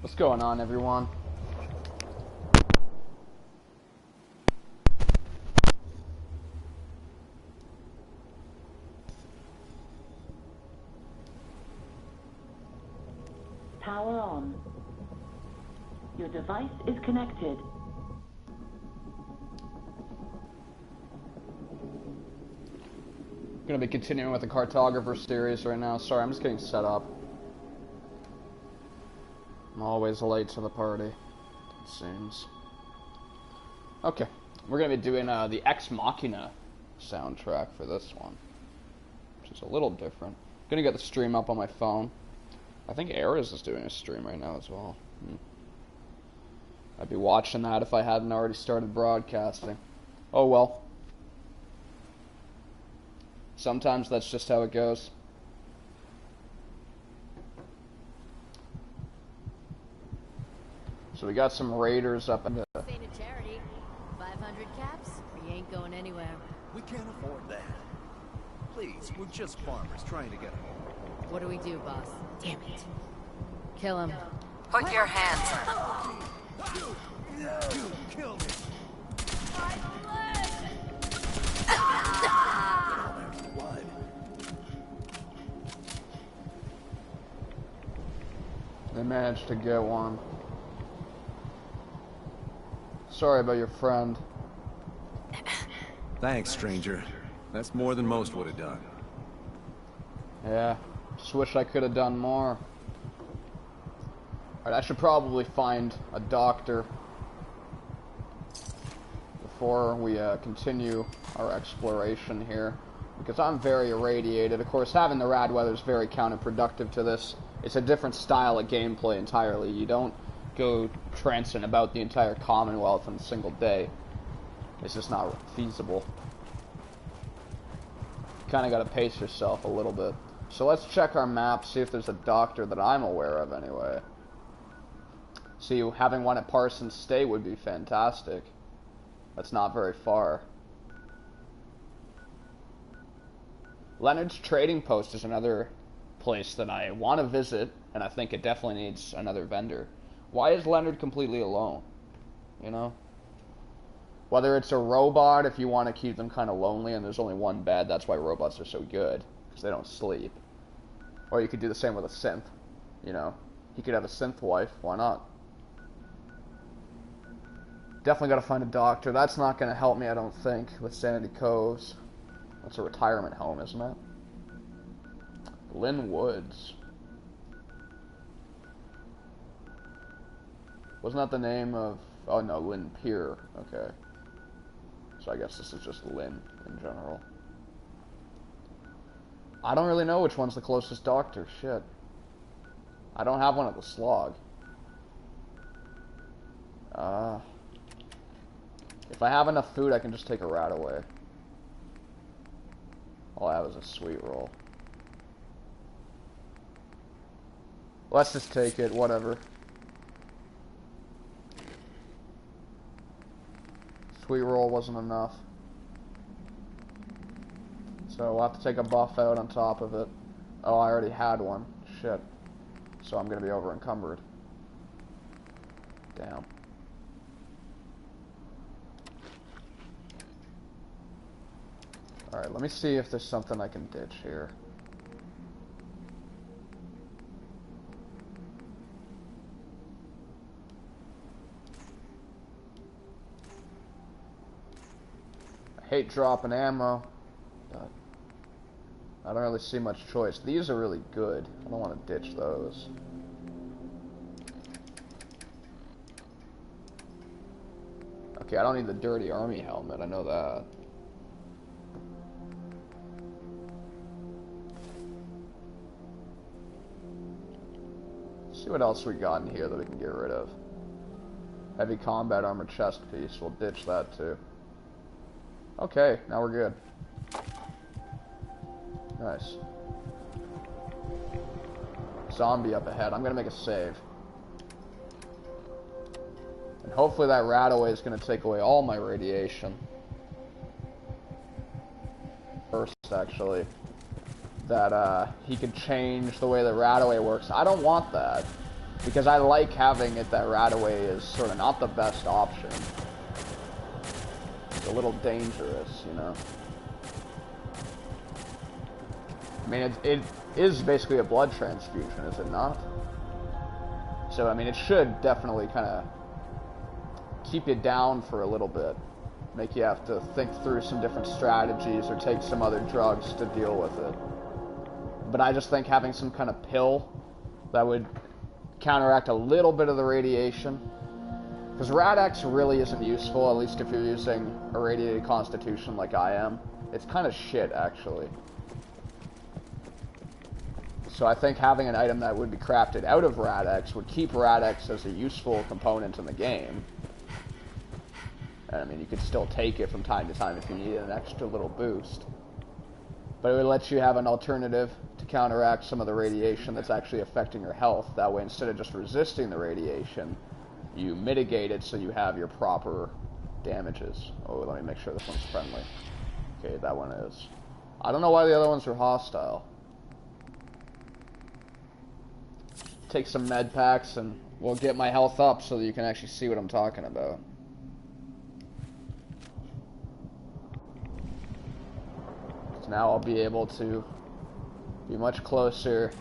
What's going on, everyone? Power on. Your device is connected. Gonna be continuing with the Cartographer Series right now. Sorry, I'm just getting set up. I'm always late to the party, it seems. Okay, we're gonna be doing the Ex Machina soundtrack for this one, which is a little different. Gonna get the stream up on my phone. I think Ares is doing a stream right now as well. I'd be watching that if I hadn't already started broadcasting. Oh well. Sometimes that's just how it goes. So we got some raiders up in the... Fainted charity, 500 caps, we ain't going anywhere. We can't afford that. Please, we're just farmers trying to get home. What do we do, boss? Damn it. Kill him. Put your hands up. You killed him. Blood. They managed to get one. Sorry about your friend. Thanks, stranger. That's more than most would have done. Yeah, just wish I could have done more. Alright, I should probably find a doctor before we continue our exploration here, because I'm very irradiated. Of course, having the rad weather is very counterproductive to this. It's a different style of gameplay entirely. You don't go trancing about the entire Commonwealth in a single day. It's just not feasible. You kind of got to pace yourself a little bit. So let's check our map, see if there's a doctor that I'm aware of anyway. See, having one at Parsons State would be fantastic. That's not very far. Leonard's Trading Post is another place that I want to visit, and I think it definitely needs another vendor. Why is Leonard completely alone? You know? Whether it's a robot, if you want to keep them kind of lonely and there's only one bed, that's why robots are so good, because they don't sleep. Or you could do the same with a synth, you know? He could have a synth wife, why not? Definitely got to find a doctor. That's not going to help me, I don't think, with Sanity Coves. That's a retirement home, isn't it? Lynn Woods. Wasn't that the name of... Oh, no, Lynn Pier. Okay. So I guess this is just Lynn in general. I don't really know which one's the closest doctor. Shit. I don't have one at the Slog. If I have enough food, I can just take a rat away. All I have is a sweet roll. Let's just take it, whatever. Sweet roll wasn't enough. So we'll have to take a buff out on top of it. Oh, I already had one. Shit. So I'm gonna be over encumbered. Damn. Alright, let me see if there's something I can ditch here. I hate dropping ammo, but I don't really see much choice. These are really good. I don't want to ditch those. Okay, I don't need the dirty army helmet, I know that. See what else we got in here that we can get rid of. Heavy combat armor chest piece, we'll ditch that too. Okay, now we're good. Nice. Zombie up ahead. I'm gonna make a save. And hopefully that rat-away is gonna take away all my radiation. First, actually. That, he could change the way that rat-away works. I don't want that. Because I like having it that Radaway is sort of not the best option. It's a little dangerous, you know. I mean, it is basically a blood transfusion, is it not? So, I mean, it should definitely kind of keep you down for a little bit. Make you have to think through some different strategies or take some other drugs to deal with it. But I just think having some kind of pill that would counteract a little bit of the radiation. Because Rad-X really isn't useful, at least if you're using irradiated constitution like I am. It's kind of shit, actually. So I think having an item that would be crafted out of Rad-X would keep Rad-X as a useful component in the game. And I mean, you could still take it from time to time if you need an extra little boost. But it would let you have an alternative to counteract some of the radiation that's actually affecting your health. That way, instead of just resisting the radiation, you mitigate it so you have your proper damages. Oh, let me make sure this one's friendly. Okay, that one is. I don't know why the other ones are hostile. Take some med packs and we'll get my health up so that you can actually see what I'm talking about. So now I'll be able to be much closer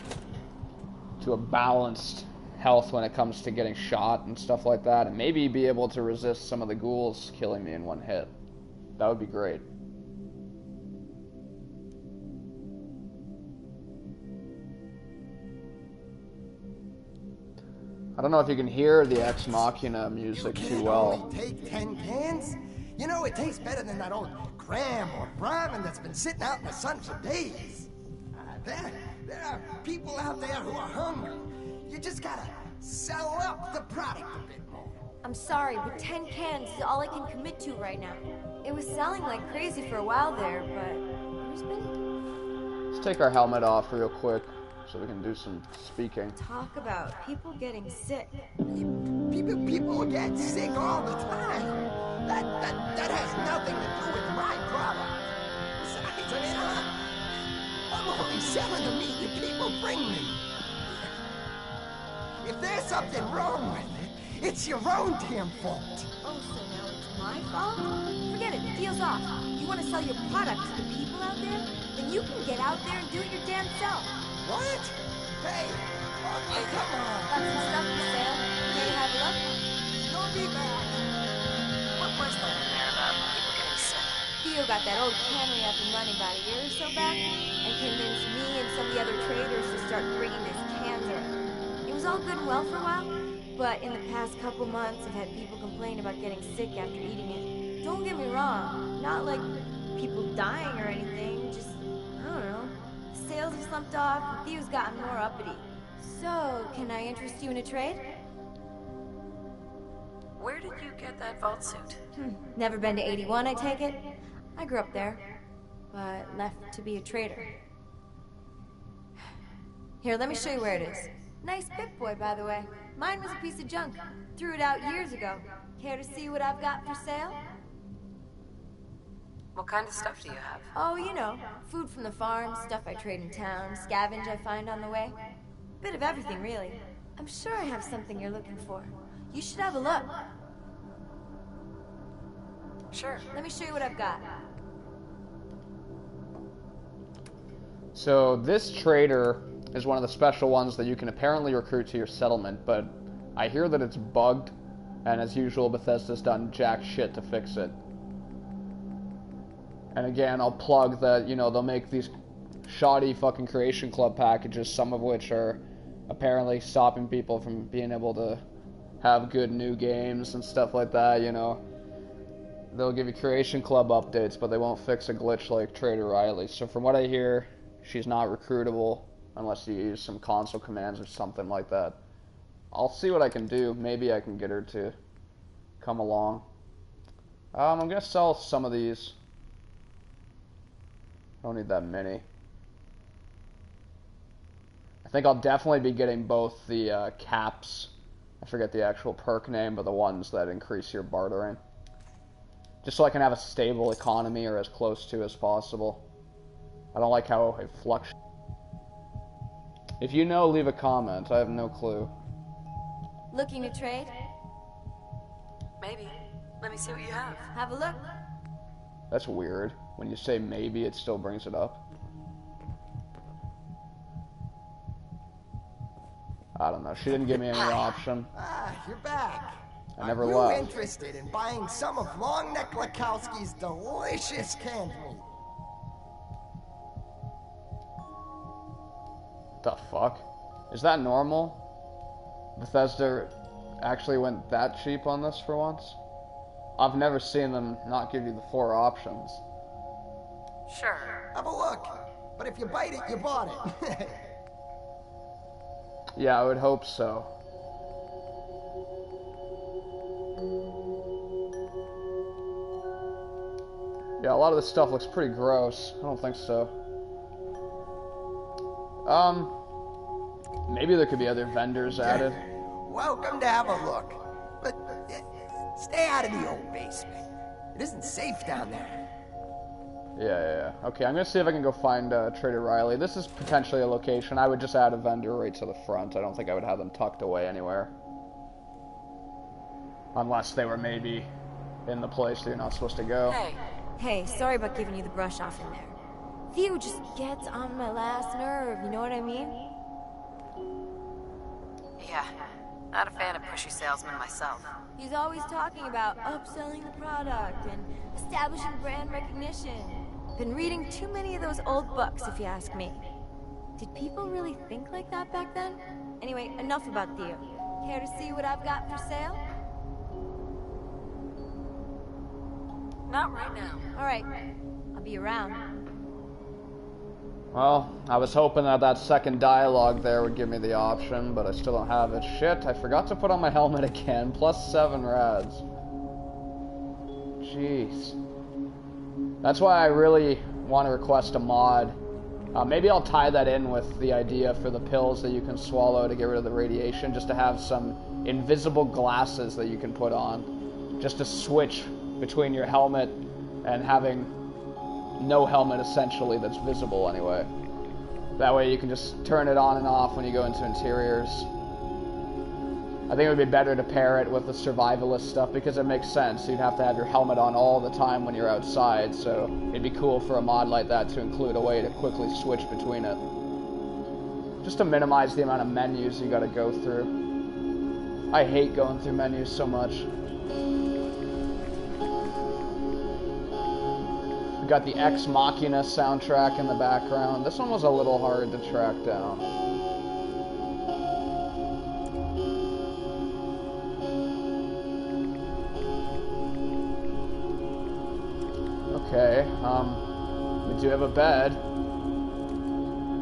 to a balanced health when it comes to getting shot and stuff like that, and maybe be able to resist some of the ghouls killing me in one hit. That would be great. I don't know if you can hear the Ex Machina music too well. You take 10 cans? You know, it tastes better than that old Graham or Brahmin that's been sitting out in the sun for days. There are people out there who are hungry. You just gotta sell up the product a bit more. I'm sorry, but 10 cans is all I can commit to right now. It was selling like crazy for a while there, but where's Benny? Let's take our helmet off real quick so we can do some speaking. Talk about people getting sick. People get sick all the time. That has nothing to do with my product. Besides, I mean, I'm only selling the meat you people bring me. If there's something wrong with it, it's your own damn fault. Oh, so now it's my fault? Forget it, the deal's off. You want to sell your product to the people out there? Then you can get out there and do it your damn self. What? Hey, come on. Got some stuff for sale. Can you have a look? Don't be back. What was that in there about people getting sick? Theo got that old cannery up and running about a year or so back, and convinced me and some of the other traders to start bringing these cans around. It was all good and well for a while, but in the past couple months I've had people complain about getting sick after eating it. Don't get me wrong, not like people dying or anything, just, I don't know. Sales have slumped off, and Theo's gotten more uppity. So, can I interest you in a trade? Where did you get that vault suit? Never been to 81, I take it? I grew up there, but left to be a trader. Here, let me show you where it is. Nice Pip-Boy, by the way. Mine was a piece of junk. Threw it out years ago. Care to see what I've got for sale? What kind of stuff do you have? Oh, you know, food from the farm, stuff I trade in town, scavenge I find on the way. Bit of everything, really. I'm sure I have something you're looking for. You should have a look. Sure. Let me show you what I've got. So this trader is one of the special ones that you can apparently recruit to your settlement, but I hear that it's bugged, and as usual, Bethesda's done jack shit to fix it. And again, I'll plug that, you know, they'll make these shoddy fucking Creation Club packages, some of which are apparently stopping people from being able to have good new games and stuff like that, you know. They'll give you Creation Club updates, but they won't fix a glitch like Trader Riley. So from what I hear, she's not recruitable unless you use some console commands or something like that. I'll see what I can do. Maybe I can get her to come along. I'm going to sell some of these. I don't need that many. I think I'll definitely be getting both the caps. I forget the actual perk name, but the ones that increase your bartering. Just so I can have a stable economy, or as close to as possible. I don't like how it fluctuates. If you know, leave a comment. I have no clue. Looking to trade? Maybe. Let me see what you have. Have a look. That's weird. When you say maybe, it still brings it up. I don't know. She didn't give me any option. Ah, you're back. I never Are you left. interested in buying some of Longneck Lakowski's delicious canned meat? The fuck? Is that normal? Bethesda actually went that cheap on this for once? I've never seen them not give you the 4 options. Sure. Have a look. But if you bite it, you bought it. Yeah, I would hope so. Yeah, a lot of this stuff looks pretty gross. I don't think so. Maybe there could be other vendors added. Welcome to have a look. But stay out of the old basement. It isn't safe down there. Yeah. Okay, I'm gonna see if I can go find Trader Riley. This is potentially a location. I would just add a vendor right to the front. I don't think I would have them tucked away anywhere. Unless they were maybe in the place that you're not supposed to go. Hey, sorry about giving you the brush off in there. Theo just gets on my last nerve, you know what I mean? Yeah. Not a fan of pushy salesmen myself. He's always talking about upselling the product and establishing brand recognition. Been reading too many of those old books, if you ask me. Did people really think like that back then? Anyway, enough about Theo. Care to see what I've got for sale? Not right now. Alright, I'll be around. Well, I was hoping that that second dialogue there would give me the option, but I still don't have it. Shit, I forgot to put on my helmet again. Plus 7 rads. Jeez. That's why I really want to request a mod. Maybe I'll tie that in with the idea for the pills that you can swallow to get rid of the radiation, just to have some invisible glasses that you can put on. Just to switch between your helmet and having no helmet, essentially, that's visible anyway. That way you can just turn it on and off when you go into interiors. I think it would be better to pair it with the survivalist stuff because it makes sense. You'd have to have your helmet on all the time when you're outside, so it'd be cool for a mod like that to include a way to quickly switch between it. Just to minimize the amount of menus you gotta go through. I hate going through menus so much. We got the Ex Machina soundtrack in the background. This one was a little hard to track down. Okay, we do have a bed,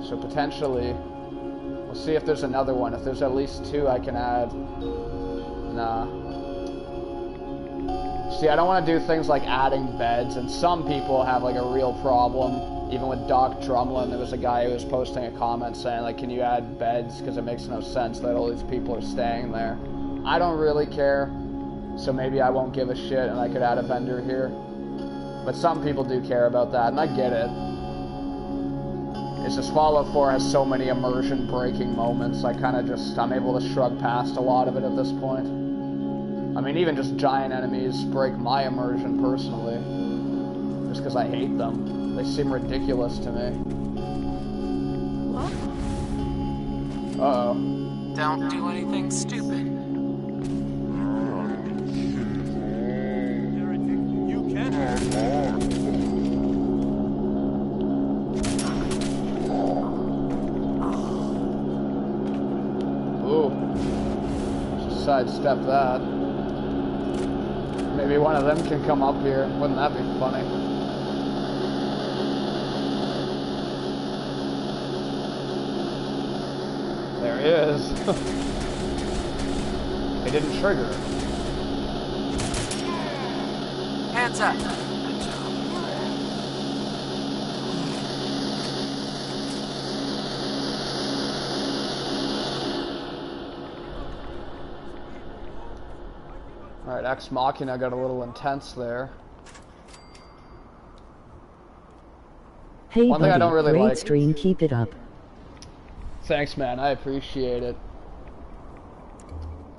so potentially, we'll see if there's another one. If there's at least 2 I can add. Nah. See, I don't want to do things like adding beds, and some people have like a real problem. Even with Doc Drumlin, there was a guy who was posting a comment saying, like, can you add beds, because it makes no sense that all these people are staying there. I don't really care, so maybe I won't give a shit and I could add a vendor here. But some people do care about that, and I get it. It's just Fallout 4 has so many immersion-breaking moments, I'm able to shrug past a lot of it at this point. I mean, even just giant enemies break my immersion personally. Just because I hate them. They seem ridiculous to me. What? Uh-oh. Don't do anything stupid. Ooh. Just sidestep that. Maybe one of them can come up here. Wouldn't that be funny? There he is. It didn't trigger. Hands up. Alright, Ex Machina got a little intense there. Hey One thing I buddy, don't really great like- stream, keep it up. Thanks, man. I appreciate it.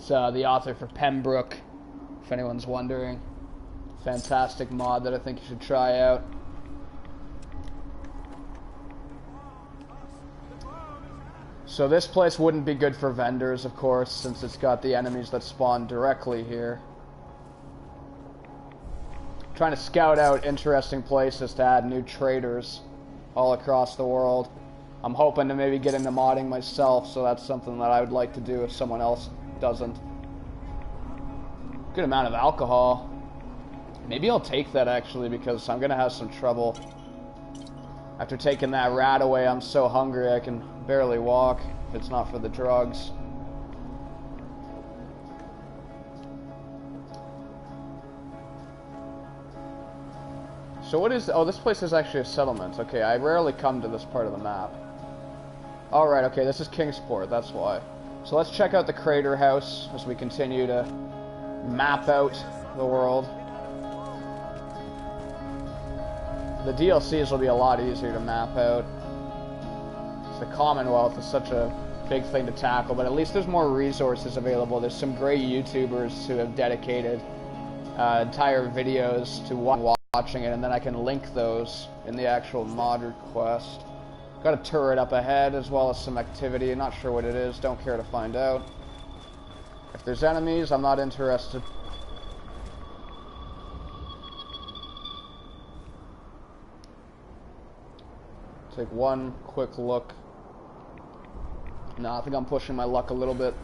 It's the author for Pembroke, if anyone's wondering. Fantastic mod that I think you should try out. So this place wouldn't be good for vendors, of course, since it's got the enemies that spawn directly here. Trying to scout out interesting places to add new traders all across the world. I'm hoping to maybe get into modding myself, so that's something that I would like to do if someone else doesn't. Good amount of alcohol. Maybe I'll take that actually, because I'm gonna have some trouble. After taking that rat away, I'm so hungry I can barely walk if it's not for the drugs. So what is... Oh, this place is actually a settlement. Okay, I rarely come to this part of the map. Alright, okay, this is Kingsport, that's why. So let's check out the Crater House as we continue to map out the world. The DLCs will be a lot easier to map out. The Commonwealth is such a big thing to tackle, but at least there's more resources available. There's some great YouTubers who have dedicated entire videos to watching it, and then I can link those in the actual mod request. Got a turret up ahead, as well as some activity. Not sure what it is, don't care to find out. If there's enemies, I'm not interested. Take one quick look. No, I think I'm pushing my luck a little bit.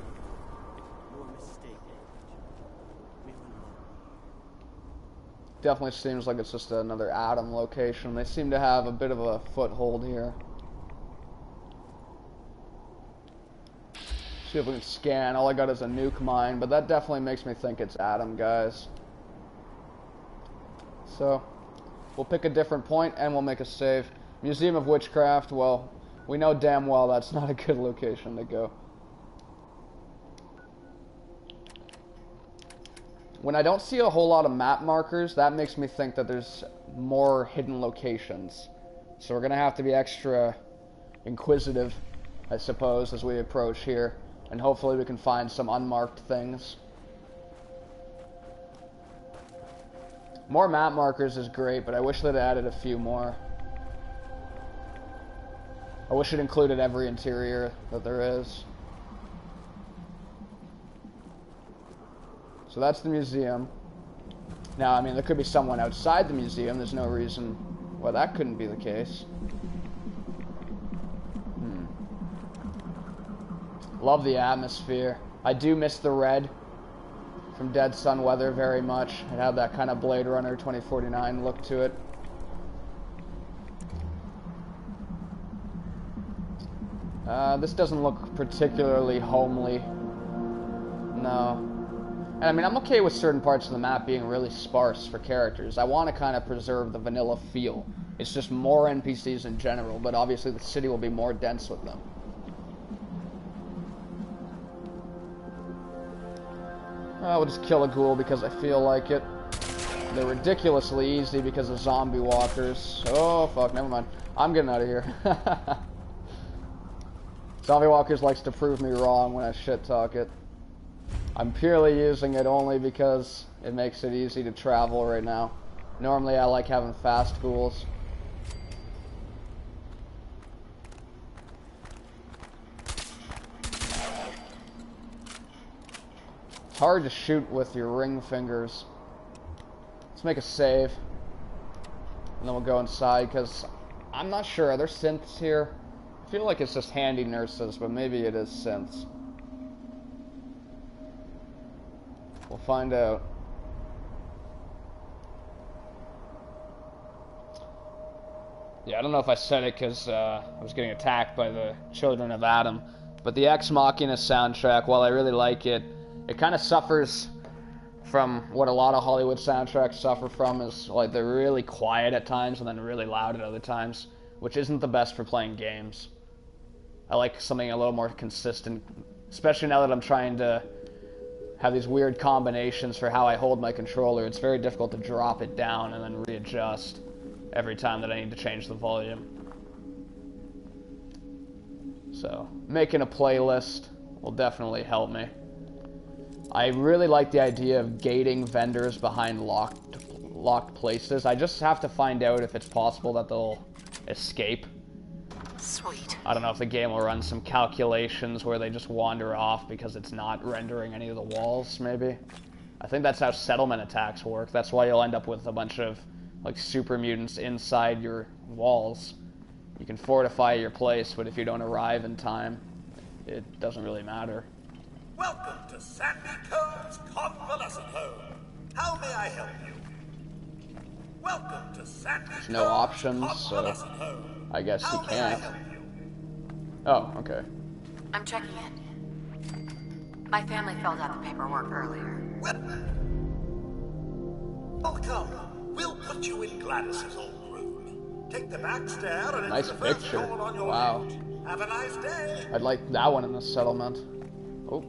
Definitely seems like it's just another Adam location. They seem to have a bit of a foothold here. See if we can scan. All I got is a nuke mine, but that definitely makes me think it's Adam, guys. So, we'll pick a different point and we'll make a save. Museum of Witchcraft, well, we know damn well that's not a good location to go. When I don't see a whole lot of map markers, that makes me think that there's more hidden locations. So we're going to have to be extra inquisitive, I suppose, as we approach here. And hopefully we can find some unmarked things. More map markers is great, but I wish they'd added a few more. I wish it included every interior that there is. So that's the museum. Now, I mean, there could be someone outside the museum. There's no reason why that couldn't be the case. Love the atmosphere. I do miss the red from Dead Sun Weather very much. It had that kind of Blade Runner 2049 look to it. This doesn't look particularly homely. No. And I mean, I'm okay with certain parts of the map being really sparse for characters. I want to kind of preserve the vanilla feel. It's just more NPCs in general, but obviously the city will be more dense with them. We'll just kill a ghoul because I feel like it. They're ridiculously easy because of zombie walkers. Oh, fuck, never mind. I'm getting out of here. Zombie walkers likes to prove me wrong when I shit talk it. I'm purely using it only because it makes it easy to travel right now. Normally I like having fast ghouls. It's hard to shoot with your ring fingers. Let's make a save. And then we'll go inside, because I'm not sure. Are there synths here? I feel like it's just handy nurses, but maybe it is synths. We'll find out. Yeah, I don't know if I said it because I was getting attacked by the Children of Adam, but the Ex Machina soundtrack, while I really like it, it kind of suffers from what a lot of Hollywood soundtracks suffer from, is like they're really quiet at times and then really loud at other times, which isn't the best for playing games. I like something a little more consistent, especially now that I'm trying to have these weird combinations for how I hold my controller. It's very difficult to drop it down and then readjust every time that I need to change the volume. So, making a playlist will definitely help me. I really like the idea of gating vendors behind locked places. I just have to find out if it's possible that they'll escape. Sweet. I don't know if the game will run some calculations where they just wander off because it's not rendering any of the walls, maybe. I think that's how settlement attacks work. That's why you'll end up with a bunch of like super mutants inside your walls. You can fortify your place, but if you don't arrive in time, it doesn't really matter. Welcome to Sandy Combs Convalescent Home. How may I help you? Welcome to Sandy There's no options, so I guess you can't. Oh, okay. I'm checking in. My family filled out the paperwork earlier. Welcome. We'll put you in Gladys's old room. Take the back stair and nice into the first picture. door on your Wow. left. Have a nice day. I'd like that one in the settlement. Oh,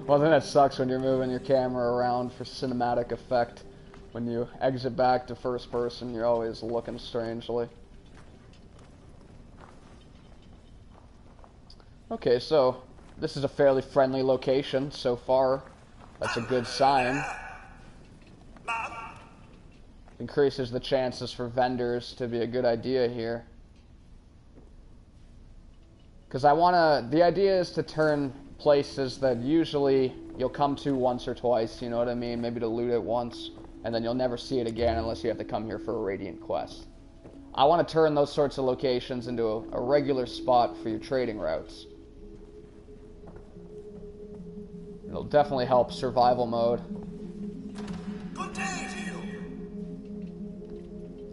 well then that sucks when you're moving your camera around for cinematic effect. When you exit back to first person, you're always looking strangely. Okay, so this is a fairly friendly location so far. That's a good sign. Increases the chances for vendors to be a good idea here. Because the idea is to turn places that usually you'll come to once or twice, you know what I mean? Maybe to loot it once, and then you'll never see it again unless you have to come here for a Radiant quest. I want to turn those sorts of locations into a regular spot for your trading routes. It'll definitely help survival mode. Good day to you.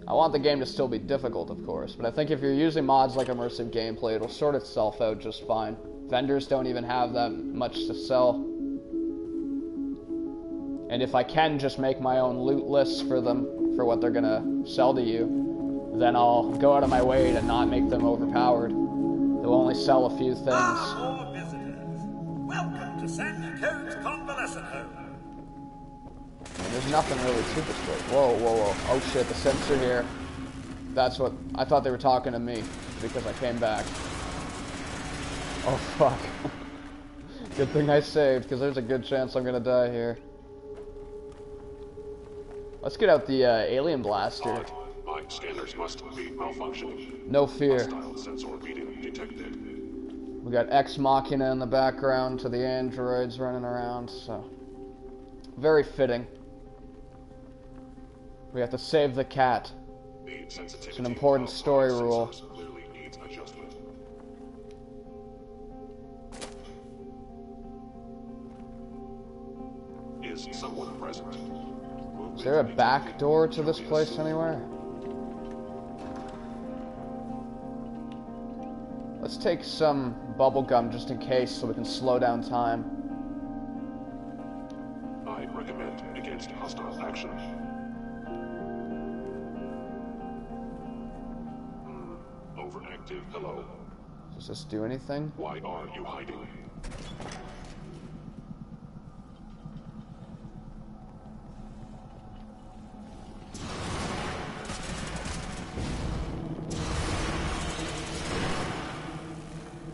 I want the game to still be difficult, of course, but I think if you're using mods like Immersive Gameplay, it'll sort itself out just fine. Vendors don't even have that much to sell. And if I can just make my own loot lists for them, for what they're gonna sell to you, then I'll go out of my way to not make them overpowered. They'll only sell a few things. More visitors. Welcome to Sandy Combs Convalescent Home. There's nothing really to this place. Whoa, whoa, whoa. Oh shit, the sensor here. That's what... I thought they were talking to me because I came back. Oh fuck. Good thing I saved, because there's a good chance I'm gonna die here. Let's get out the alien blaster. My scanners must be malfunctioning. No fear. Hostile sensor reading detected. We got Ex Machina in the background to the androids running around, so... Very fitting. We have to save the cat. It's an important story rule. Is someone present? Is there a back door to this place anywhere? Let's take some bubblegum just in case so we can slow down time. I recommend against hostile action. Overactive hello. Does this do anything? Why are you hiding?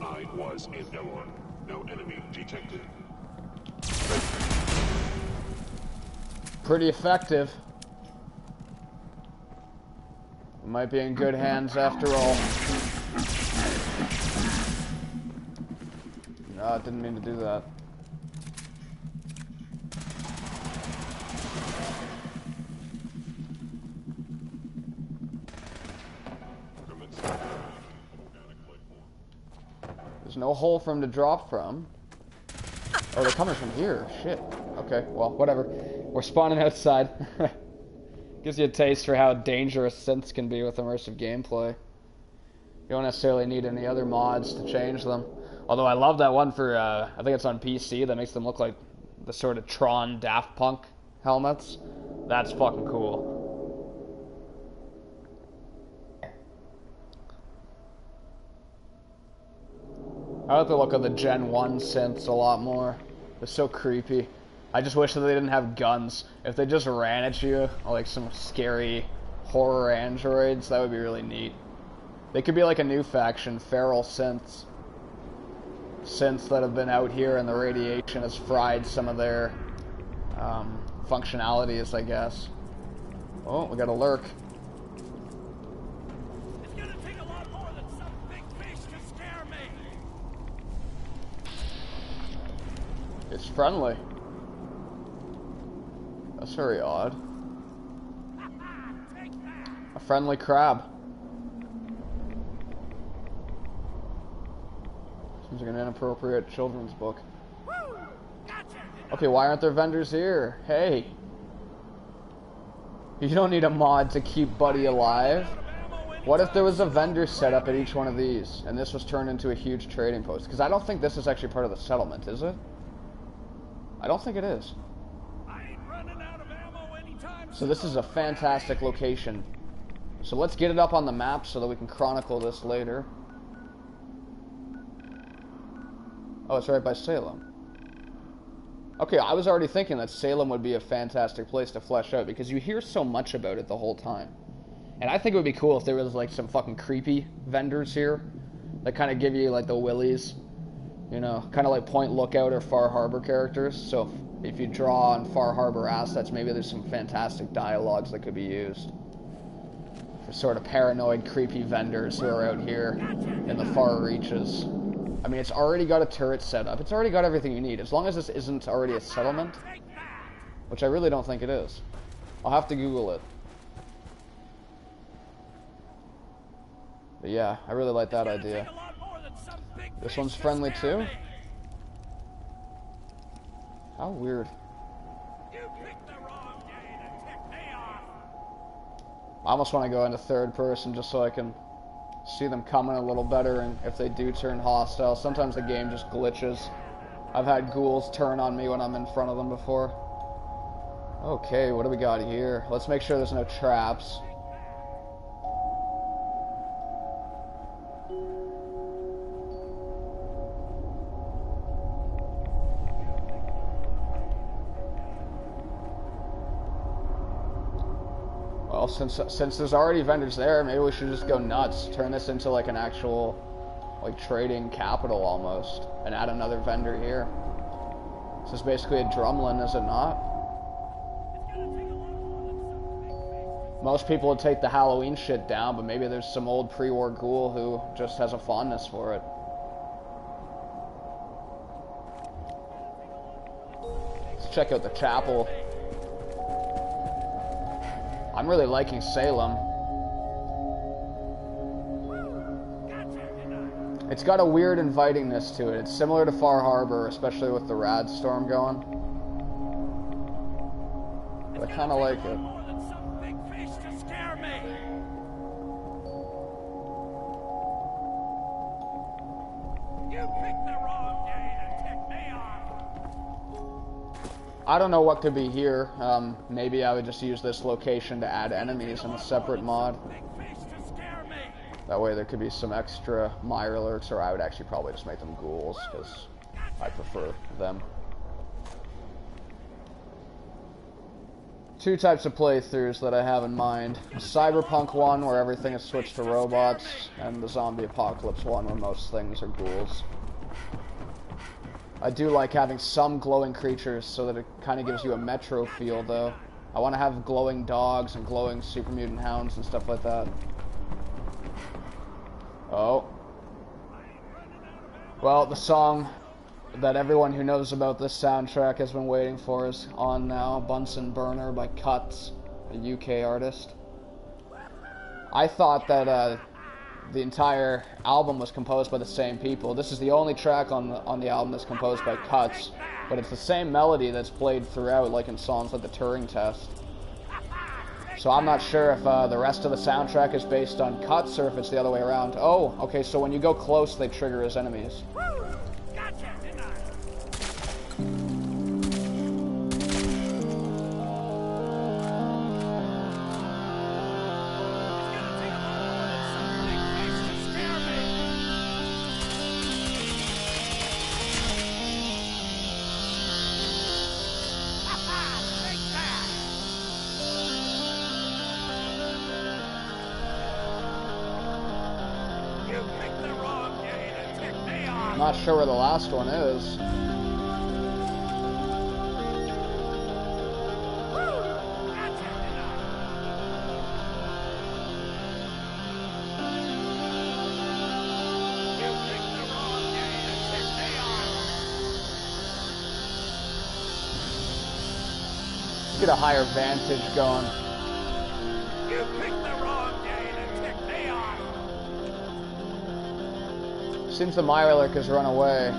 I was in error. No enemy detected. Pretty effective. We might be in good hands after all. No, I didn't mean to do that. There's no hole for him to drop from. Oh, they're coming from here. Shit. Okay, well, whatever. We're spawning outside. Gives you a taste for how dangerous synths can be with immersive gameplay. You don't necessarily need any other mods to change them. Although I love that one for, I think it's on PC, that makes them look like the sort of Tron Daft Punk helmets. That's fucking cool. I like the look of the Gen 1 synths a lot more. They're so creepy. I just wish that they didn't have guns. If they just ran at you, like some scary horror androids, that would be really neat. They could be like a new faction, feral synths. synths that have been out here, and the radiation has fried some of their functionalities, I guess. Oh, we got a lurk. It's gonna take a lot more than some big fish to scare me. It's friendly. That's very odd. A friendly crab. Seems like an inappropriate children's book. Okay, why aren't there vendors here? Hey. You don't need a mod to keep Buddy alive. What if there was a vendor set up at each one of these, and this was turned into a huge trading post? Because I don't think this is actually part of the settlement, is it? I don't think it is. So this is a fantastic location. So let's get it up on the map so that we can chronicle this later. Oh, it's right by Salem. Okay, I was already thinking that Salem would be a fantastic place to flesh out because you hear so much about it the whole time. And I think it would be cool if there was like some fucking creepy vendors here that kind of give you like the willies, you know, kind of like Point Lookout or Far Harbor characters. So if you draw on Far Harbor assets, maybe there's some fantastic dialogues that could be used for sort of paranoid, creepy vendors who are out here in the far reaches. I mean, it's already got a turret set up. It's already got everything you need. As long as this isn't already a settlement, which I really don't think it is. I'll have to Google it. But yeah, I really like that idea. This one's friendly too? How weird. I almost want to go into third person just so I can see them coming a little better, and if they do turn hostile. Sometimes the game just glitches. I've had ghouls turn on me when I'm in front of them before. Okay, what do we got here? Let's make sure there's no traps. Well, since there's already vendors there, maybe we should just go nuts. Turn this into like an actual like trading capital almost, and add another vendor here. This is basically a drumlin, is it not? Most people would take the Halloween shit down, but maybe there's some old pre-war ghoul who just has a fondness for it. Let's check out the chapel. I'm really liking Salem. It's got a weird invitingness to it. It's similar to Far Harbor, especially with the rad storm going. But I kind of like it. I don't know what could be here. Maybe I would just use this location to add enemies in a separate mod. That way there could be some extra Mirelurks, or I would actually probably just make them ghouls, because I prefer them. Two types of playthroughs that I have in mind. A cyberpunk one, where everything is switched to robots, and the zombie apocalypse one, where most things are ghouls. I do like having some glowing creatures so that it kind of gives you a Metro feel, though. I want to have glowing dogs and glowing super mutant hounds and stuff like that. Oh. Well, the song that everyone who knows about this soundtrack has been waiting for is on now. Bunsen Burner by Cuts, a UK artist. I thought that the entire album was composed by the same people. This is the only track on the album that's composed by Cuts, but it's the same melody that's played throughout, like in songs like the Turing Test. So I'm not sure if the rest of the soundtrack is based on Cuts or if it's the other way around. Oh, okay, so when you go close, they trigger as enemies. not sure where the last one is. Get a higher vantage going. You picked the wrong day to tick me off. Seems the Mirelurk has run away.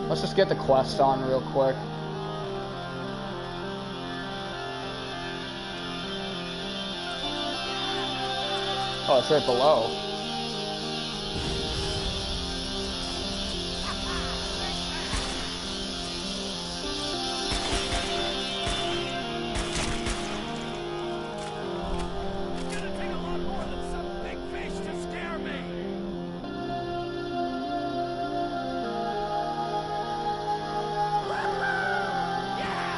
Let's just get the quest on real quick. Oh, it's right below.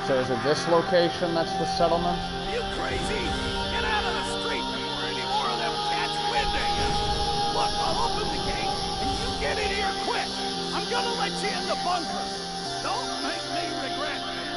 So is it this location that's the settlement? You crazy? Get out of the street before any more of them catch wind of you. Look, I'll open the gate, and you get in here quick. I'm gonna let you in the bunker. Don't make me regret this.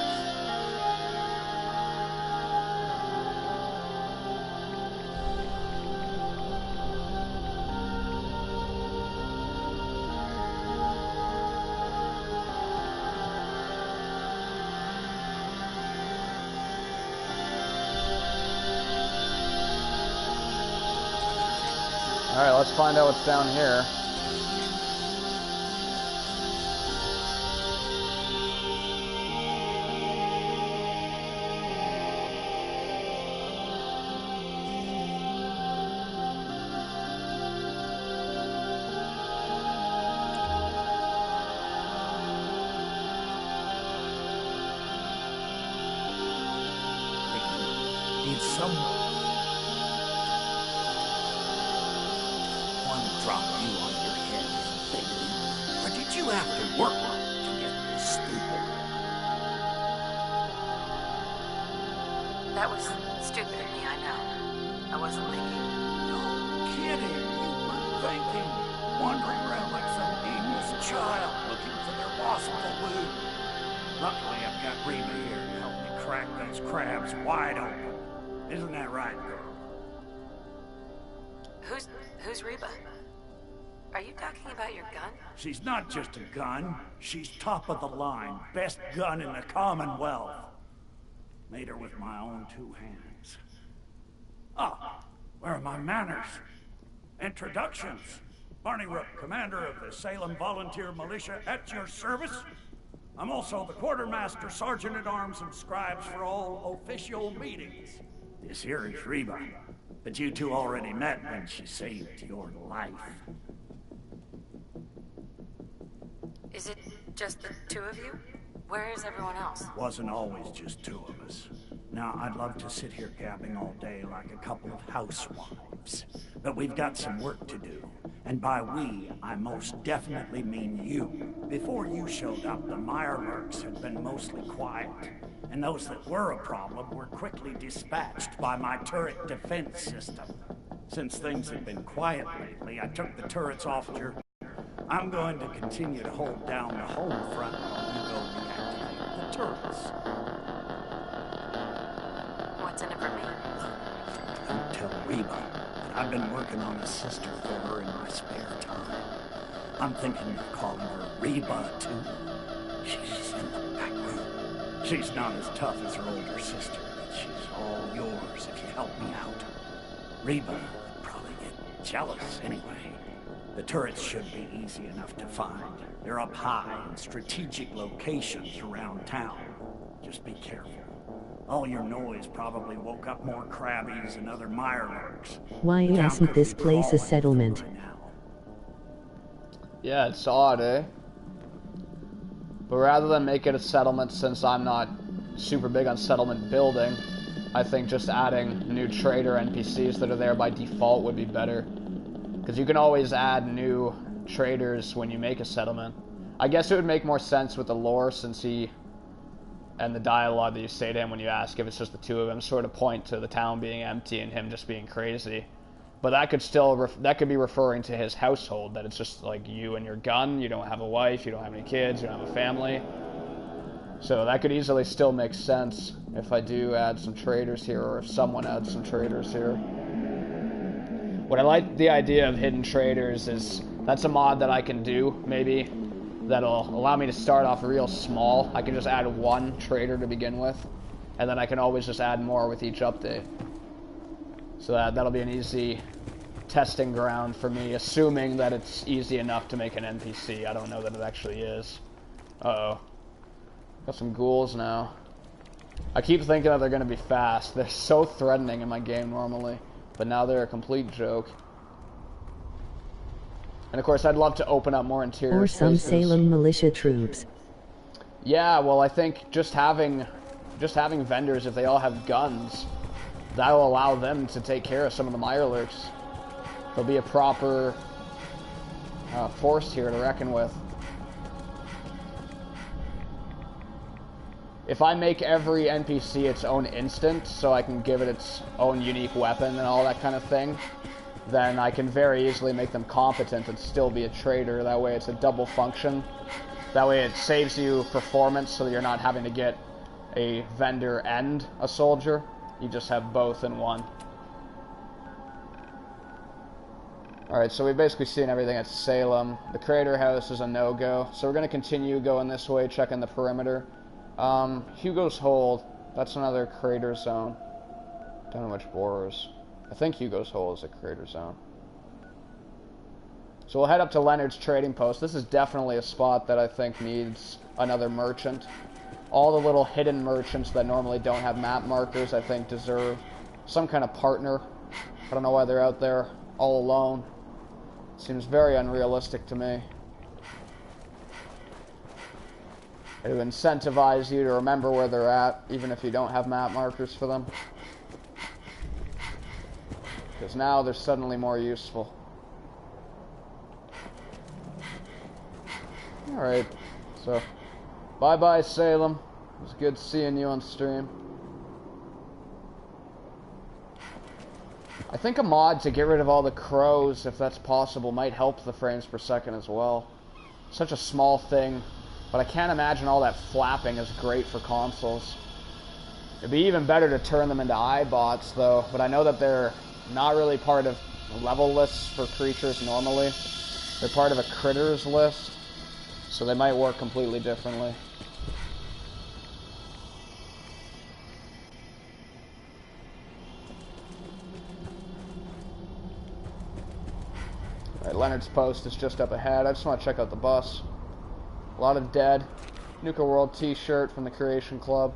Alright, let's find out what's down here. Need someone. Drop you on your head, baby. Or did you have to work to get this stupid? That was stupid of me, I know. I wasn't thinking. No kidding. You weren't thinking. Wandering around like some aimless child looking for their lost balloon. Luckily, I've got Reba here to help me crack those crabs wide open. Isn't that right, girl? Who's Reba? Are you talking about your gun? She's not just a gun. She's top of the line. Best gun in the Commonwealth. Made her with my own two hands. Ah, where are my manners? Introductions. Barney Rook, commander of the Salem Volunteer Militia, at your service. I'm also the quartermaster, sergeant-at-arms, and scribes for all official meetings. This here is Reba, but you two already met when she saved your life. Is it just the two of you? Where is everyone else? Wasn't always just two of us. Now, I'd love to sit here gabbing all day like a couple of housewives. But we've got some work to do. And by we, I most definitely mean you. Before you showed up, the Mirelurks had been mostly quiet. And those that were a problem were quickly dispatched by my turret defense system. Since things have been quiet lately, I took the turrets off your... I'm going to continue to hold down the home front while you go reactivate the turrets. What's in it for me? Don't tell Reba, but I've been working on a sister for her in my spare time. I'm thinking of calling her Reba, too. She's in the back room. She's not as tough as her older sister, but she's all yours if you help me out. Reba would probably get jealous anyway. The turrets should be easy enough to find. They're up high in strategic locations around town. Just be careful. All your noise probably woke up more crabbies and other Mirelurks. Why isn't this place a settlement? Yeah, it's odd, eh? But rather than make it a settlement, since I'm not super big on settlement building, I think just adding new trader NPCs that are there by default would be better. Because you can always add new traders when you make a settlement. I guess it would make more sense with the lore, since he... and the dialogue that you say to him when you ask if it's just the two of them sort of point to the town being empty and him just being crazy. But that could still that could be referring to his household, that it's just like you and your gun, you don't have a wife, you don't have any kids, you don't have a family. So that could easily still make sense if I do add some traders here, or if someone adds some traders here. What I like the idea of hidden traders is that's a mod that I can do, maybe, that'll allow me to start off real small. I can just add one trader to begin with, and then I can always just add more with each update. So that'll be an easy testing ground for me, assuming that it's easy enough to make an NPC. I don't know that it actually is. Uh-oh. Got some ghouls now. I keep thinking that they're going to be fast. They're so threatening in my game normally, but now they're a complete joke. And of course, I'd love to open up more interior Or some spaces. Salem militia troops. Yeah, well, I think just having vendors, if they all have guns, that'll allow them to take care of some of the Mirelurks. There'll be a proper force here to reckon with. If I make every NPC its own instant, so I can give it its own unique weapon and all that kind of thing, then I can very easily make them competent and still be a trader. That way it's a double function. That way it saves you performance, so that you're not having to get a vendor and a soldier. You just have both in one. Alright, so we've basically seen everything at Salem. The Crater House is a no-go, so we're going to continue going this way, checking the perimeter. Hugo's Hold, that's another crater zone. Don't know which borers. I think Hugo's Hole is a crater zone. So we'll head up to Leonard's trading post. This is definitely a spot that I think needs another merchant. All the little hidden merchants that normally don't have map markers, I think, deserve some kind of partner. I don't know why they're out there all alone. Seems very unrealistic to me. It would incentivize you to remember where they're at, even if you don't have map markers for them. Because now they're suddenly more useful. Alright, so bye-bye, Salem. It was good seeing you on stream. I think a mod to get rid of all the crows, if that's possible, might help the frames per second as well. Such a small thing, but I can't imagine all that flapping is great for consoles. It'd be even better to turn them into iBots, though, but I know that they're not really part of level lists for creatures normally. They're part of a critters list, so they might work completely differently. Alright, Leonard's post is just up ahead. I just want to check out the bus. A lot of dead. Nuka World t-shirt from the Creation Club.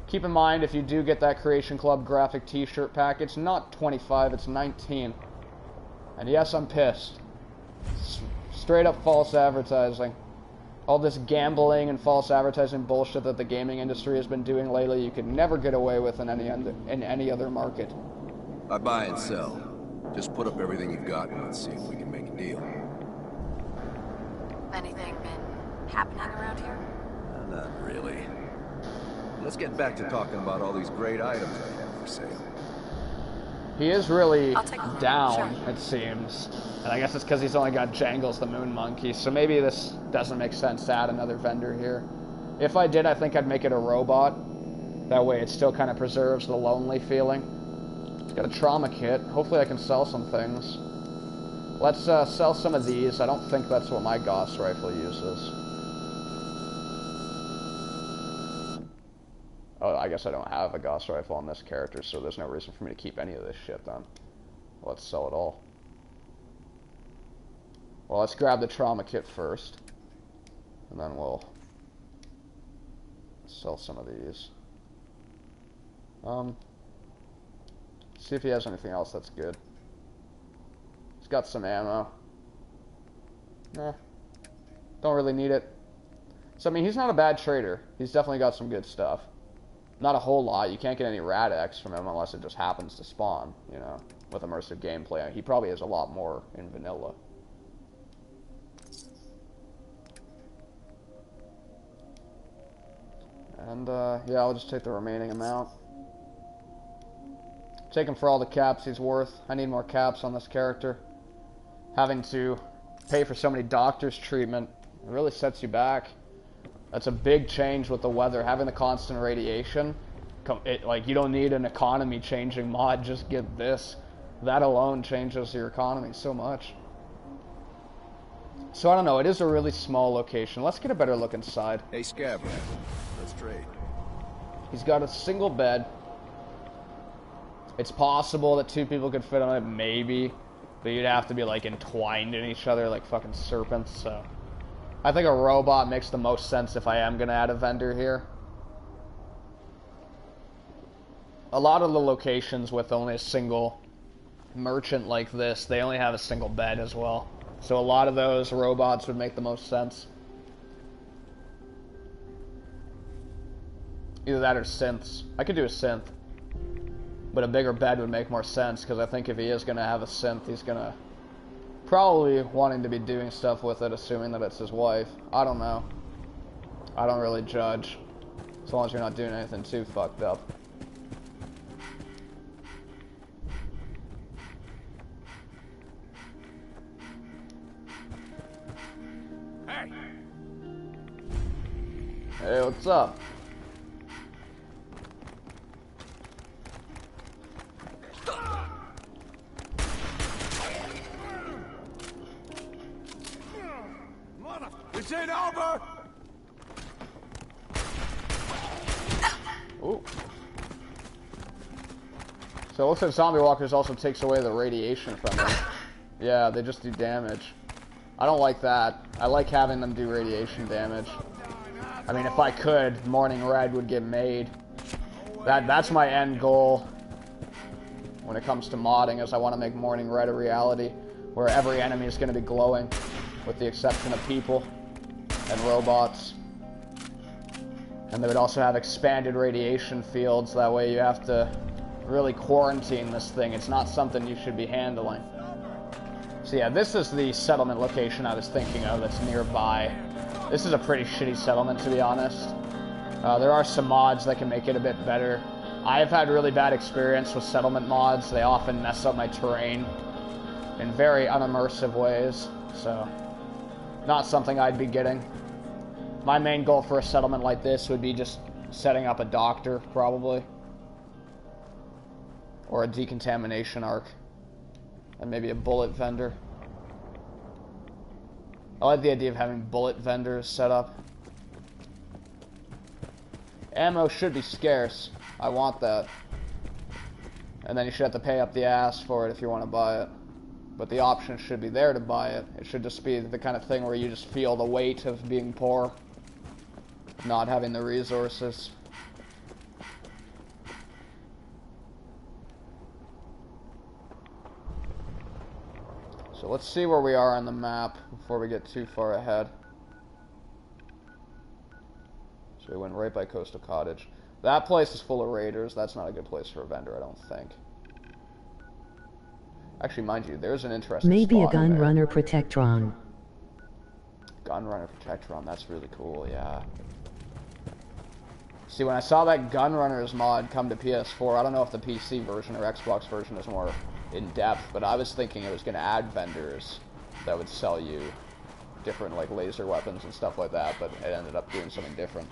Keep in mind, if you do get that Creation Club graphic t-shirt pack, it's not 25, it's 19. And yes, I'm pissed. Straight up false advertising. All this gambling and false advertising bullshit that the gaming industry has been doing lately, you could never get away with in any other market. I buy and sell. Just put up everything you've got and let's see if we can make a deal. Anything been happening around here? Not really. Let's get back to talking about all these great items I have for sale. He is really down, Sure. it seems. And I guess it's because he's only got Jangles the Moon Monkey, so maybe this doesn't make sense to add another vendor here. If I did, I think I'd make it a robot. That way it still kind of preserves the lonely feeling. It's got a trauma kit. Hopefully I can sell some things. Let's sell some of these. I don't think that's what my Gauss rifle uses. Oh, I guess I don't have a Gauss rifle on this character, so there's no reason for me to keep any of this shit then. Let's sell it all. Well, let's grab the trauma kit first. And then we'll sell some of these. See if he has anything else that's good. He's got some ammo. Nah. Don't really need it. So, I mean, he's not a bad trader. He's definitely got some good stuff. Not a whole lot. You can't get any Rad-X from him unless it just happens to spawn, you know, with immersive gameplay. He probably has a lot more in vanilla. And, yeah, I'll just take the remaining amount. Take him for all the caps he's worth. I need more caps on this character. Having to pay for so many doctor's treatment, it really sets you back. That's a big change with the weather. Having the constant radiation, like, you don't need an economy changing mod, just get this. That alone changes your economy so much. So I don't know, it is a really small location. Let's get a better look inside. Hey, Scab, let's trade. He's got a single bed. It's possible that 2 people could fit on it, maybe. But you'd have to be, like, entwined in each other like fucking serpents, so... I think a robot makes the most sense if I am gonna add a vendor here. A lot of the locations with only a single merchant like this, they only have a single bed as well. So a lot of those robots would make the most sense. Either that or synths. I could do a synth. But a bigger bed would make more sense, because I think if he is going to have a synth, he's going to probably wanting to be doing stuff with it, assuming that it's his wife. I don't know. I don't really judge. As long as you're not doing anything too fucked up. Hey! Hey, what's up? It's ain't over! Ooh. So it looks like zombie walkers also takes away the radiation from them. Yeah, they just do damage. I don't like that. I like having them do radiation damage. I mean, if I could, Morning Red would get made. That's my end goal when it comes to modding, is I want to make Morning Red a reality, where every enemy is going to be glowing, with the exception of people and robots. And they would also have expanded radiation fields, that way you have to really quarantine this thing. It's not something you should be handling. So yeah, this is the settlement location I was thinking of that's nearby. This is a pretty shitty settlement, to be honest. There are some mods that can make it a bit better. I've had really bad experience with settlement mods. They often mess up my terrain in very unimmersive ways, so not something I'd be getting. My main goal for a settlement like this would be just setting up a doctor, probably. Or a decontamination arc. And maybe a bullet vendor. I like the idea of having bullet vendors set up. Ammo should be scarce. I want that. And then you should have to pay up the ass for it if you want to buy it. But the option should be there to buy it. It should just be the kind of thing where you just feel the weight of being poor. Not having the resources. So let's see where we are on the map before we get too far ahead. So we went right by Coastal Cottage. That place is full of raiders. That's not a good place for a vendor, I don't think. Actually, mind you, there's an interesting Maybe a spot in there. Gunrunner Protectron. Gunrunner Protectron, that's really cool, yeah. See, when I saw that Gunrunners mod come to PS4, I don't know if the PC version or Xbox version is more in-depth, but I was thinking it was going to add vendors that would sell you different, like, laser weapons and stuff like that, but it ended up doing something different.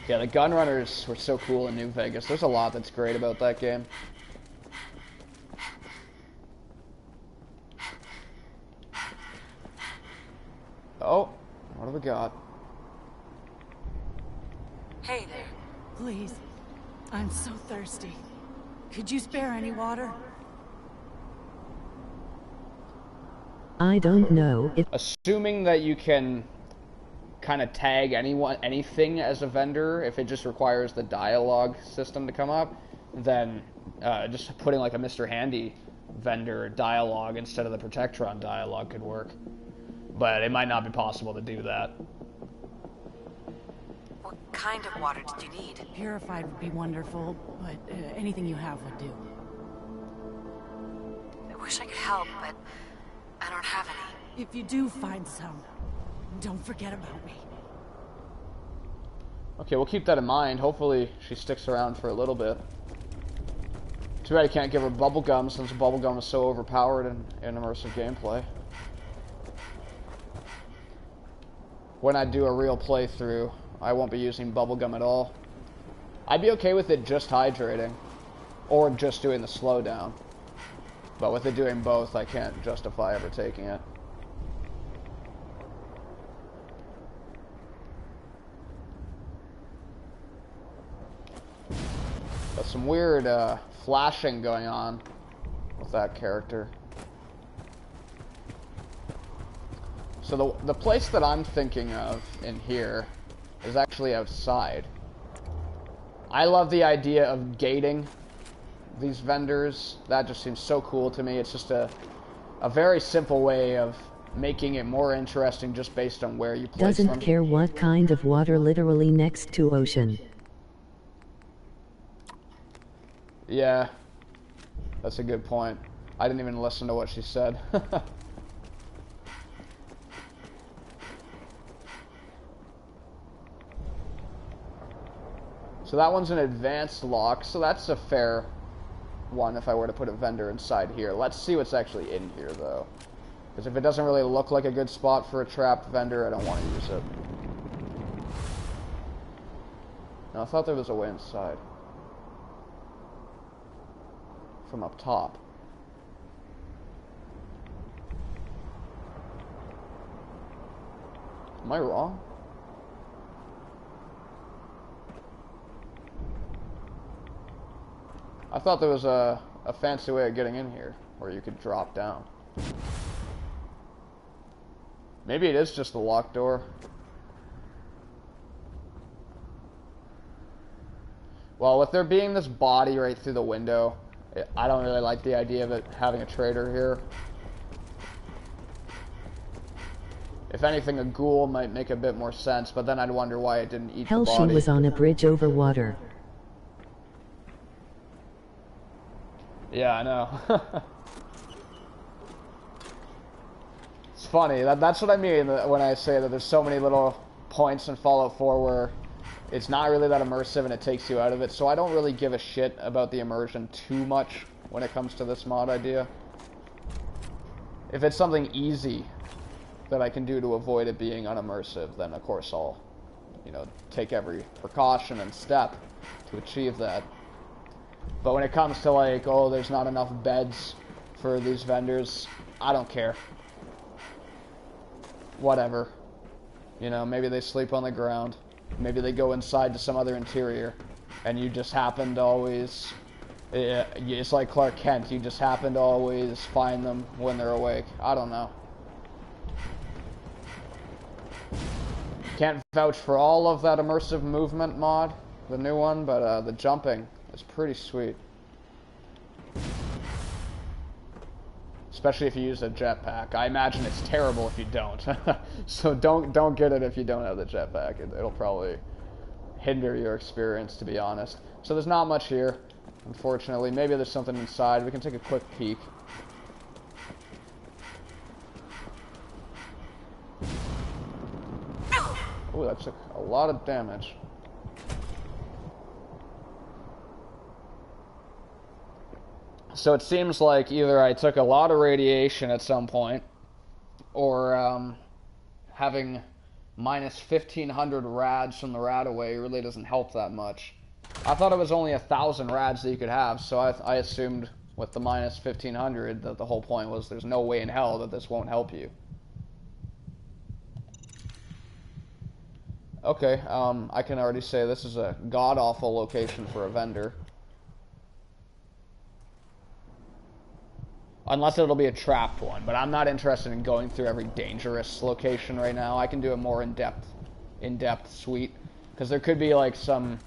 Yeah, the Gunrunners were so cool in New Vegas. There's a lot that's great about that game. Oh, what have we got? Hey there. Please, I'm so thirsty. Could you spare any water? I don't know if... Assuming that you can kind of tag anything as a vendor, if it just requires the dialogue system to come up, then just putting like a Mr. Handy vendor dialogue instead of the Protectron dialogue could work. But it might not be possible to do that. What kind of water did you need? Purified would be wonderful, but anything you have would do. I wish I could help, but I don't have any. If you do find some, don't forget about me. Okay, we'll keep that in mind. Hopefully she sticks around for a little bit. Too bad I can't give her bubblegum since bubblegum is so overpowered in immersive gameplay. When I do a real playthrough, I won't be using bubblegum at all. I'd be okay with it just hydrating, or just doing the slowdown. But with it doing both, I can't justify ever taking it. But some weird flashing going on with that character. So the place that I'm thinking of in here is actually outside. I love the idea of gating these vendors. That just seems so cool to me. It's just a very simple way of making it more interesting just based on where you place them. Doesn't care what kind of water, literally next to ocean. Yeah, that's a good point. I didn't even listen to what she said. So that one's an advanced lock, so that's a fair one if I were to put a vendor inside here. Let's see what's actually in here, though. Because if it doesn't really look like a good spot for a trapped vendor, I don't want to use it. No, I thought there was a way inside. From up top. Am I wrong? I thought there was a fancy way of getting in here, where you could drop down. Maybe it is just a locked door. Well, with there being this body right through the window, I don't really like the idea of it having a trader here. If anything, a ghoul might make a bit more sense, but then I'd wonder why it didn't eat Hell, the body. she was on a bridge over water. Yeah, I know. It's funny. That's what I mean when I say that there's so many little points in Fallout 4 where it's not really that immersive and it takes you out of it. So I don't really give a shit about the immersion too much when it comes to this mod idea. If it's something easy that I can do to avoid it being unimmersive, then of course I'll, you know, take every precaution and step to achieve that. But when it comes to like, oh, there's not enough beds for these vendors, I don't care. Whatever. You know, maybe they sleep on the ground. Maybe they go inside to some other interior. And you just happen to always... It's like Clark Kent. You just happen to always find them when they're awake. I don't know. Can't vouch for all of that immersive movement mod, the new one, but the jumping is pretty sweet. Especially if you use a jetpack. I imagine it's terrible if you don't. So don't get it if you don't have the jetpack. It'll probably hinder your experience, to be honest. So there's not much here, unfortunately. Maybe there's something inside. We can take a quick peek. Oh, that took a lot of damage. So it seems like either I took a lot of radiation at some point, or having minus 1,500 rads from the rad away really doesn't help that much. I thought it was only 1,000 rads that you could have, so I assumed with the minus 1,500 that the whole point was there's no way in hell that this won't help you. Okay, I can already say this is a god-awful location for a vendor. Unless it'll be a trapped one, but I'm not interested in going through every dangerous location right now. I can do a more in-depth suite, because there could be like some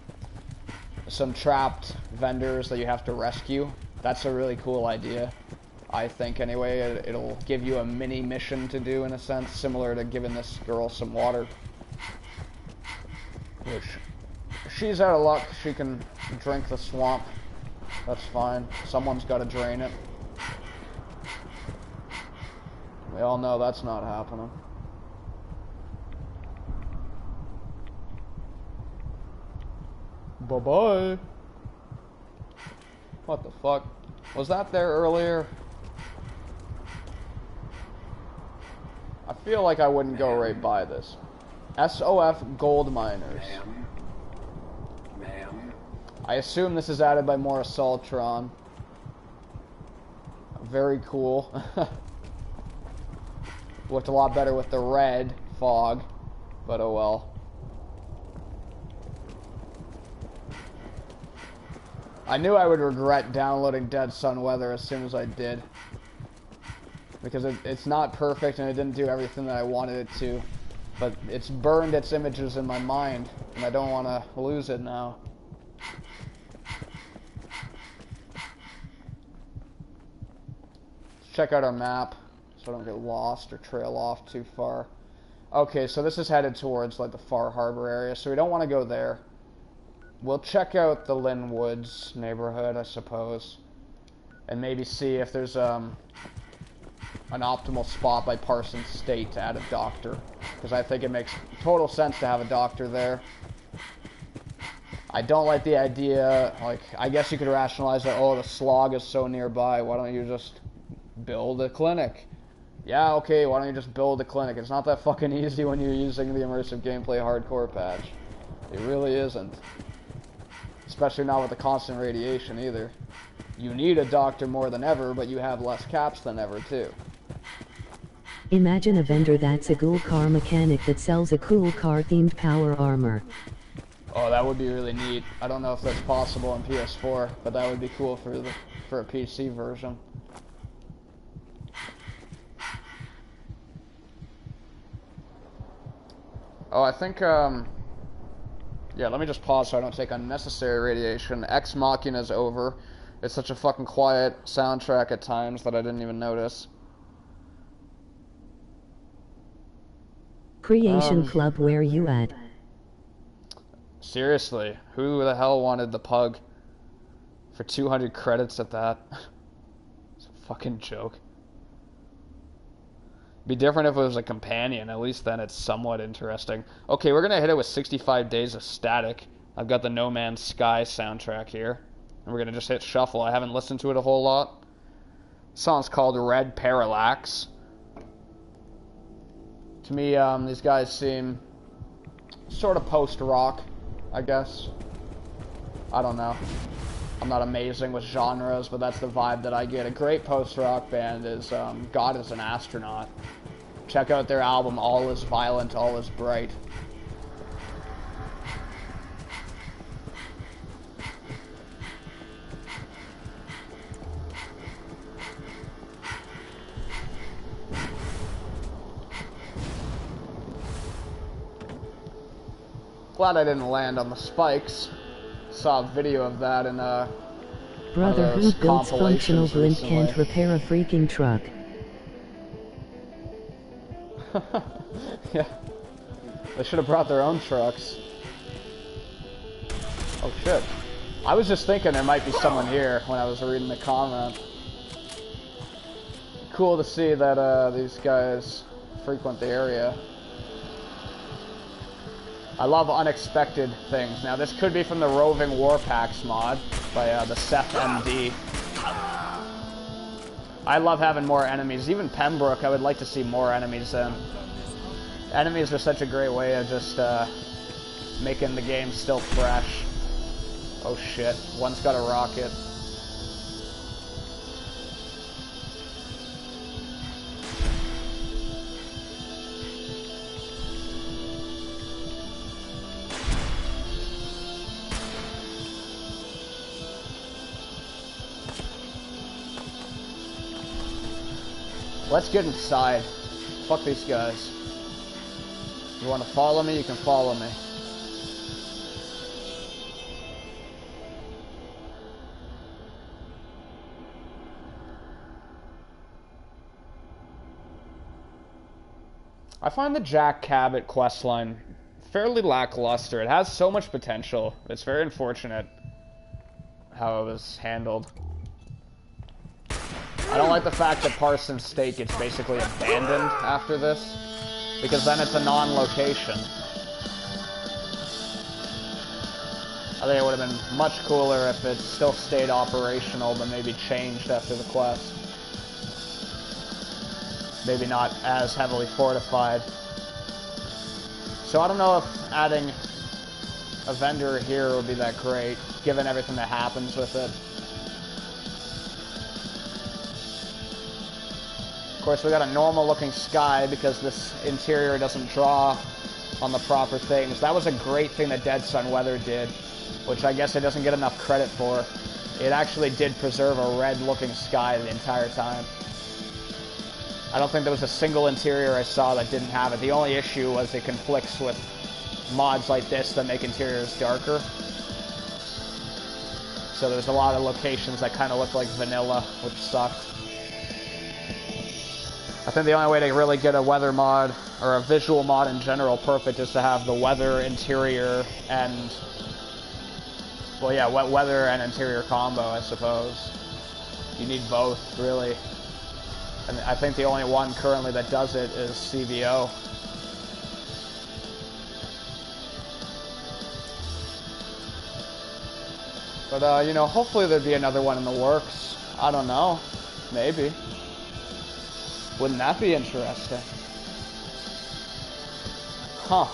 trapped vendors that you have to rescue. That's a really cool idea, I think. Anyway, it'll give you a mini mission to do in a sense, similar to giving this girl some water. Which, she's out of luck. She can drink the swamp. That's fine. Someone's got to drain it. We all know that's not happening. Bye-bye. What the fuck? Was that there earlier? I feel like I wouldn't go right by this. SOF gold miners. Ma'am. I assume this is added by more Assaultron. Very cool. Looked a lot better with the red fog, but oh well. I knew I would regret downloading Dead Sun Weather as soon as I did. Because it's not perfect and it didn't do everything that I wanted it to. But it's burned its images in my mind, and I don't want to lose it now. Let's check out our map, so I don't get lost or trail off too far. Okay, so this is headed towards like the Far Harbor area, so we don't want to go there. We'll check out the Lynn Woods neighborhood, I suppose, and maybe see if there's an optimal spot by Parsons State to add a doctor, because I think it makes total sense to have a doctor there. I don't like the idea, like, I guess you could rationalize that, oh, the slog is so nearby, why don't you just build a clinic? Yeah, okay, why don't you just build a clinic? It's not that fucking easy when you're using the Immersive Gameplay Hardcore patch. It really isn't. Especially not with the constant radiation either. You need a doctor more than ever, but you have less caps than ever too. Imagine a vendor that's a cool car mechanic that sells a cool car-themed power armor. Oh, that would be really neat. I don't know if that's possible on PS4, but that would be cool for a PC version. Oh, I think, yeah, let me just pause so I don't take unnecessary radiation. Ex Machina's over. It's such a fucking quiet soundtrack at times that I didn't even notice. Creation Club, where you at? Seriously, who the hell wanted the pug for 200 credits at that? It's a fucking joke. Be different if it was a companion. At least then it's somewhat interesting. Okay, we're gonna hit it with 65 Days of Static. I've got the No Man's Sky soundtrack here, and we're gonna just hit shuffle. I haven't listened to it a whole lot. The song's called Red Parallax. To me, these guys seem sort of post-rock, I guess. I don't know. I'm not amazing with genres, but that's the vibe that I get. A great post-rock band is God is an Astronaut. Check out their album, All is Violent, All is Bright. Glad I didn't land on the spikes. Saw a video of that in Brother who builds functional blimp can't repair a freaking truck. Yeah. They should have brought their own trucks. Oh shit. I was just thinking there might be someone here when I was reading the comment. Cool to see that these guys frequent the area. I love unexpected things. Now this could be from the Roving Warpacks mod by the Seth MD. I love having more enemies. Even Pembroke, I would like to see more enemies in. Enemies are such a great way of just making the game still fresh. Oh shit, one's got a rocket. Let's get inside. Fuck these guys. You want to follow me? You can follow me. I find the Jack Cabot questline fairly lackluster. It has so much potential. It's very unfortunate how it was handled. I don't like the fact that Parsons State gets basically abandoned after this, because then it's a non-location. I think it would have been much cooler if it still stayed operational, but maybe changed after the quest. Maybe not as heavily fortified. So I don't know if adding a vendor here would be that great, given everything that happens with it. Of course, we got a normal looking sky because this interior doesn't draw on the proper things. That was a great thing that Dead Sun Weather did, which I guess it doesn't get enough credit for. It actually did preserve a red looking sky the entire time. I don't think there was a single interior I saw that didn't have it. The only issue was it conflicts with mods like this that make interiors darker. So there's a lot of locations that kind of look like vanilla, which sucked. I think the only way to really get a weather mod, or a visual mod in general, perfect is to have the weather, interior, and... well, yeah, weather and interior combo, I suppose. You need both, really. And I think the only one currently that does it is CVO. But, you know, hopefully there'd be another one in the works. I don't know. Maybe. Wouldn't that be interesting? Huh.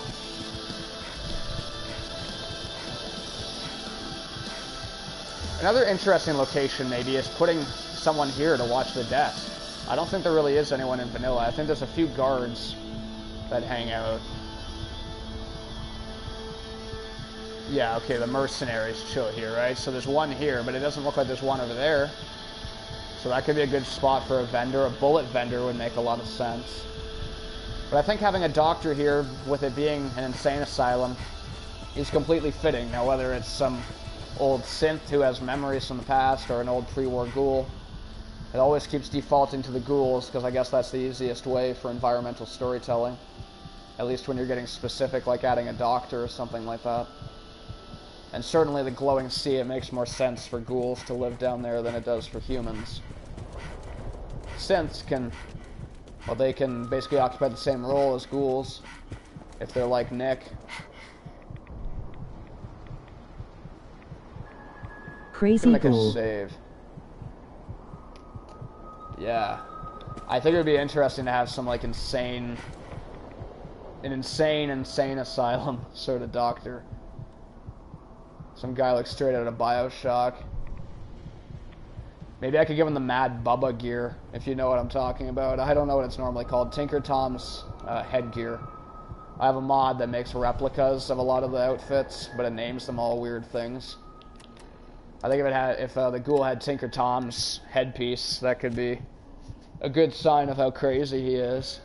Another interesting location, maybe, is putting someone here to watch the desk. I don't think there really is anyone in vanilla. I think there's a few guards that hang out. Yeah, okay, the mercenaries chill here, right? So there's one here, but it doesn't look like there's one over there. So that could be a good spot for a vendor. A bullet vendor would make a lot of sense. But I think having a doctor here, with it being an insane asylum, is completely fitting. Now, whether it's some old synth who has memories from the past or an old pre-war ghoul, it always keeps defaulting to the ghouls, because I guess that's the easiest way for environmental storytelling. At least when you're getting specific, like adding a doctor or something like that. And certainly the glowing sea, it makes more sense for ghouls to live down there than it does for humans. Synths can, well, they can basically occupy the same role as ghouls, if they're like Nick. Crazy ghoul. Save. Yeah. I think it would be interesting to have some, like, insane asylum sort of doctor. Some guy looks straight out of BioShock. Maybe I could give him the Mad Bubba gear, if you know what I'm talking about. I don't know what it's normally called. Tinker Tom's headgear. I have a mod that makes replicas of a lot of the outfits, but it names them all weird things. I think if the ghoul had Tinker Tom's headpiece, that could be a good sign of how crazy he is.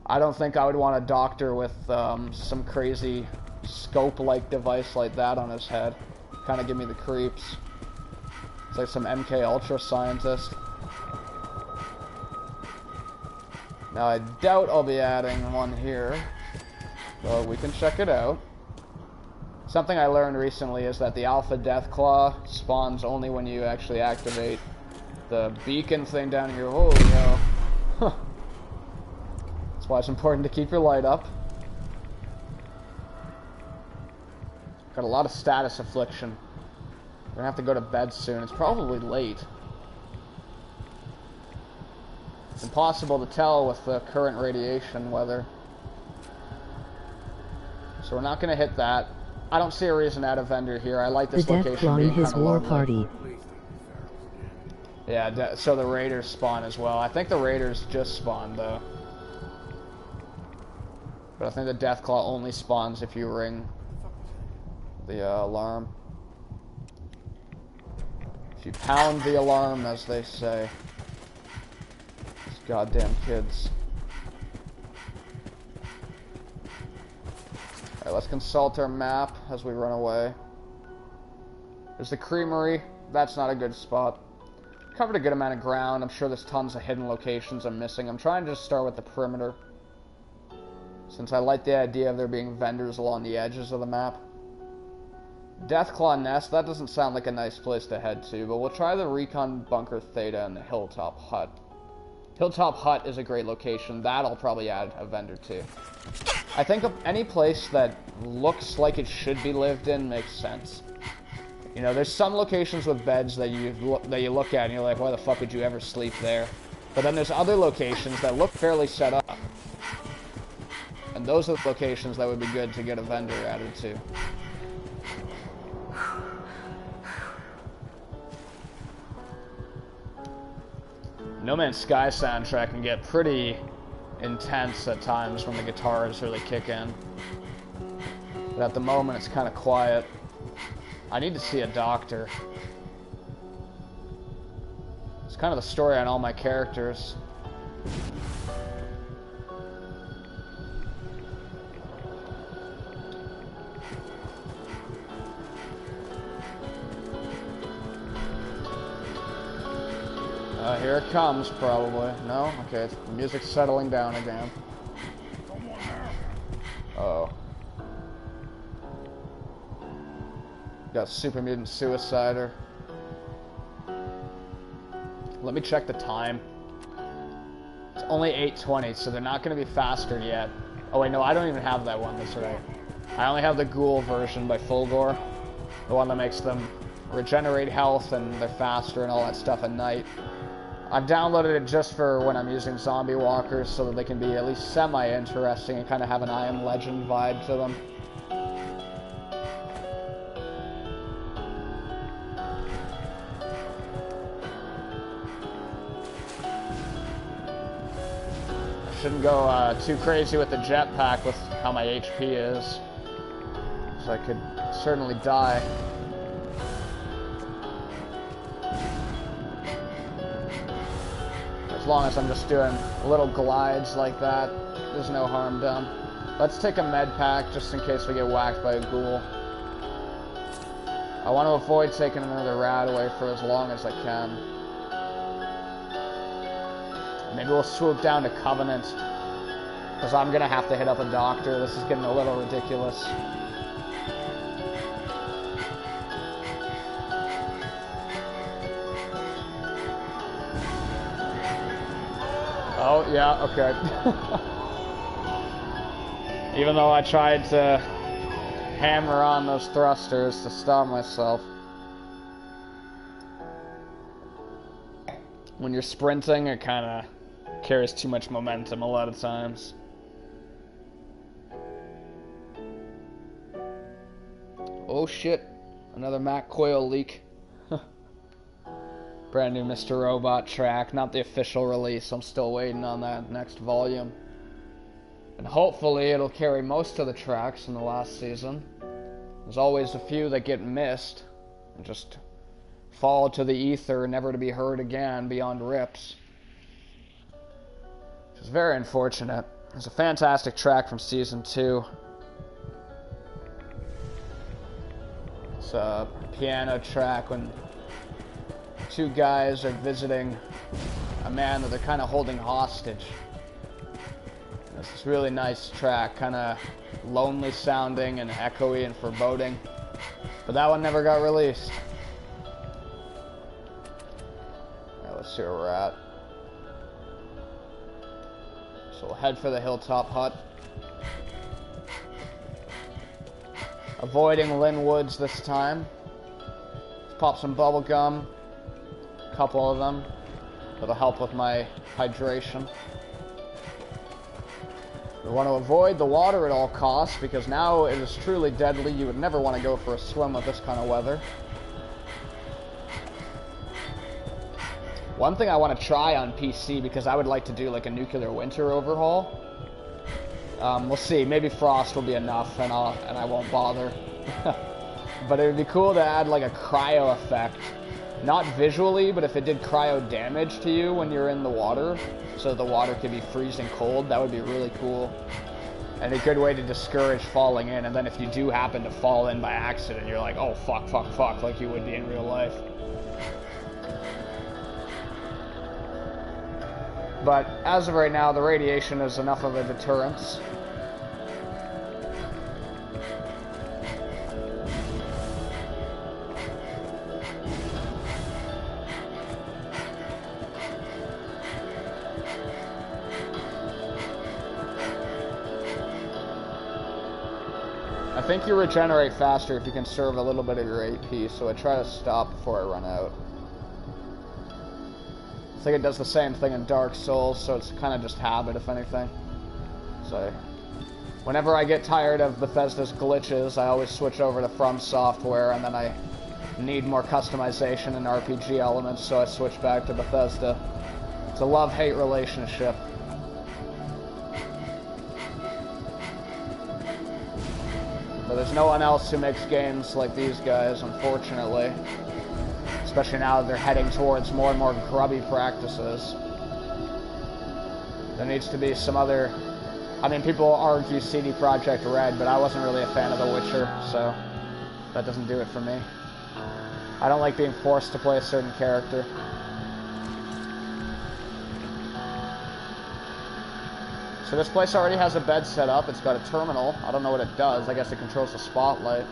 I don't think I would want a doctor with some crazy scope-like device like that on his head. Kind of give me the creeps. It's like some MK Ultra scientist. Now I doubt I'll be adding one here, but we can check it out. Something I learned recently is that the Alpha Deathclaw spawns only when you actually activate the beacon thing down here. Holy hell. Huh. That's why it's important to keep your light up. Got a lot of status affliction. We're gonna have to go to bed soon. It's probably late. It's impossible to tell with the current radiation weather. So we're not gonna hit that. I don't see a reason to add a vendor here. I like this location being his kind of war lonely. party. Yeah, so the raiders spawn as well. I think the raiders just spawned though. But I think the Deathclaw only spawns if you ring the alarm. If you pound the alarm, as they say. These goddamn kids. Alright, let's consult our map as we run away. There's the creamery. That's not a good spot. Covered a good amount of ground. I'm sure there's tons of hidden locations I'm missing. I'm trying to just start with the perimeter, since I like the idea of there being vendors along the edges of the map. Deathclaw Nest, that doesn't sound like a nice place to head to, but we'll try the Recon Bunker Theta and the Hilltop Hut. Hilltop Hut is a great location. That I'll probably add a vendor to. I think any place that looks like it should be lived in makes sense. You know, there's some locations with beds that you look at and you're like, why the fuck would you ever sleep there? But then there's other locations that look fairly set up. And those are the locations that would be good to get a vendor added to. No Man's Sky soundtrack can get pretty intense at times when the guitars really kick in. But at the moment it's kind of quiet. I need to see a doctor. It's kind of the story on all my characters. Here it comes, probably. No? Okay, the music's settling down again. Uh-oh. Got Super Mutant Suicider. Let me check the time. It's only 8:20, so they're not going to be faster yet. Oh wait, no, I don't even have that one, that's right. I only have the Ghoul version by Fulgore. The one that makes them regenerate health and they're faster and all that stuff at night. I've downloaded it just for when I'm using zombie walkers so that they can be at least semi-interesting and kind of have an I Am Legend vibe to them. I shouldn't go too crazy with the jetpack with how my HP is, so I could certainly die. As long as I'm just doing little glides like that, there's no harm done. Let's take a med pack just in case we get whacked by a ghoul. I want to avoid taking another rat away for as long as I can. Maybe we'll swoop down to Covenant, because I'm going to have to hit up a doctor. This is getting a little ridiculous. Oh, yeah, okay. Even though I tried to hammer on those thrusters to stop myself. When you're sprinting, it kind of carries too much momentum a lot of times. Oh shit, another Mac coil leak. Brand new Mr. Robot track, not the official release. I'm still waiting on that next volume. And hopefully it'll carry most of the tracks in the last season. There's always a few that get missed and just fall to the ether, never to be heard again beyond rips. Which is very unfortunate. It's a fantastic track from season 2. It's a piano track when two guys are visiting a man that they're kind of holding hostage. It's this really nice track, kind of lonely sounding and echoey and foreboding. But that one never got released. Alright, let's see where we're at. So we'll head for the Hilltop Hut. Avoiding Lynn Woods this time. Let's pop some bubble gum. Couple of them. That'll help with my hydration. We want to avoid the water at all costs because now it is truly deadly. You would never want to go for a swim with this kind of weather. One thing I want to try on PC, because I would like to do like a nuclear winter overhaul. We'll see. Maybe frost will be enough, and I won't bother. But it would be cool to add like a cryo effect. Not visually, but if it did cryo damage to you when you're in the water, so the water could be freezing cold, that would be really cool. And a good way to discourage falling in, and then if you do happen to fall in by accident, you're like, oh fuck, fuck, fuck, like you would be in real life. But as of right now, the radiation is enough of a deterrence. think you regenerate faster if you conserve a little bit of your AP, so I try to stop before I run out. I think it does the same thing in Dark Souls, so it's kind of just habit, if anything. So, whenever I get tired of Bethesda's glitches, I always switch over to From Software, and then I need more customization and RPG elements, so I switch back to Bethesda. It's a love-hate relationship. But there's no one else who makes games like these guys, unfortunately. Especially now that they're heading towards more and more grubby practices. There needs to be some other... I mean, people argue CD Projekt Red, but I wasn't really a fan of The Witcher, so that doesn't do it for me. I don't like being forced to play a certain character. So this place already has a bed set up. It's got a terminal. I don't know what it does. I guess it controls the spotlight.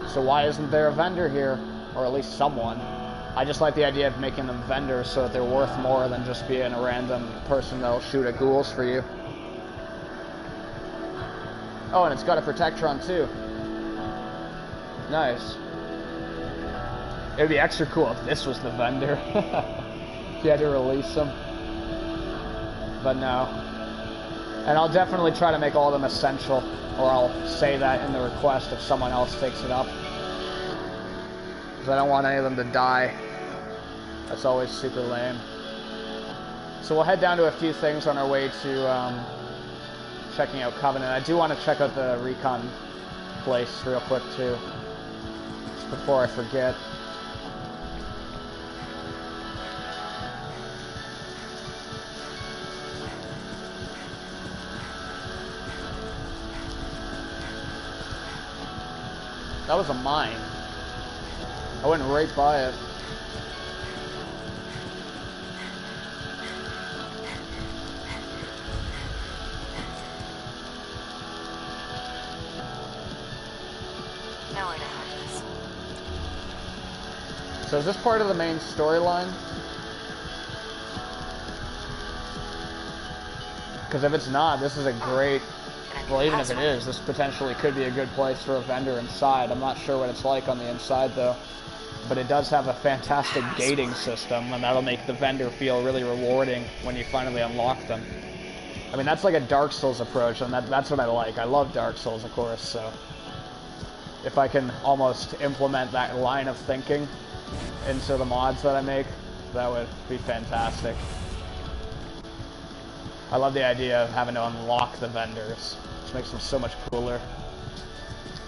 So why isn't there a vendor here? Or at least someone. I just like the idea of making them vendors so that they're worth more than just being a random person that'll shoot at ghouls for you. Oh, and it's got a Protectron too. Nice. It would be extra cool if this was the vendor. If you had to release them. But no. And I'll definitely try to make all of them essential, or I'll say that in the request if someone else takes it up. Because I don't want any of them to die. That's always super lame. So we'll head down to a few things on our way to checking out Covenant. I do want to check out the recon place real quick too, just before I forget. That was a mine. I went right by it. Now where to hide this? So is this part of the main storyline? Because if it's not, this is a great... Well, even if it is, this potentially could be a good place for a vendor inside. I'm not sure what it's like on the inside, though. But it does have a fantastic gating system, and that'll make the vendor feel really rewarding when you finally unlock them. I mean, that's like a Dark Souls approach, and that's what I like. I love Dark Souls, of course, so... If I can almost implement that line of thinking into the mods that I make, that would be fantastic. I love the idea of having to unlock the vendors. It makes them so much cooler.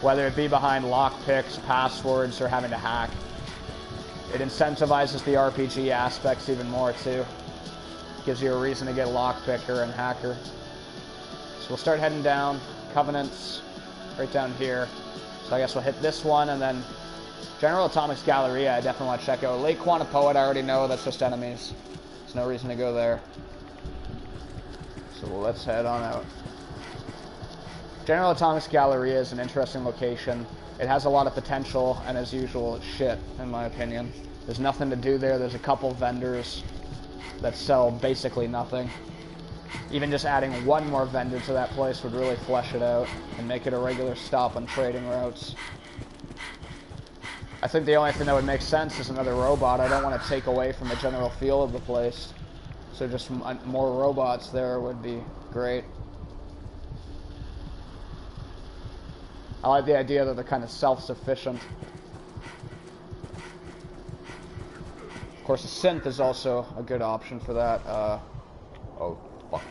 Whether it be behind lockpicks, passwords, or having to hack. It incentivizes the RPG aspects even more too. Gives you a reason to get lockpicker and hacker. So we'll start heading down. Covenants, right down here. So I guess we'll hit this one, and then General Atomics Galleria I definitely want to check out. Lake Quantipoet I already know, that's just enemies. There's no reason to go there. So let's head on out. General Atomics Galleria is an interesting location. It has a lot of potential, and as usual, it's shit, in my opinion. There's nothing to do there. There's a couple vendors that sell basically nothing. Even just adding one more vendor to that place would really flesh it out and make it a regular stop on trading routes. I think the only thing that would make sense is another robot. I don't want to take away from the general feel of the place. So just more robots there would be great. I like the idea that they're kind of self-sufficient. Of course, a synth is also a good option for that. Oh, fuck.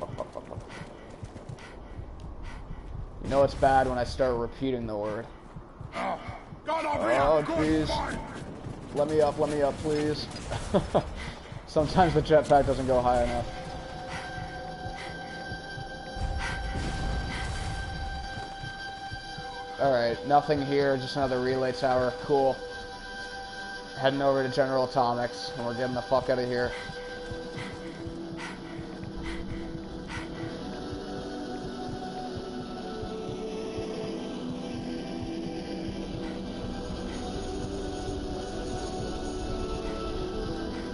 You know it's bad when I start repeating the word. Oh, jeez. Let me up, please. Sometimes the jetpack doesn't go high enough. Alright, nothing here, just another relay tower. Cool. Heading over to General Atomics, and we're getting the fuck out of here.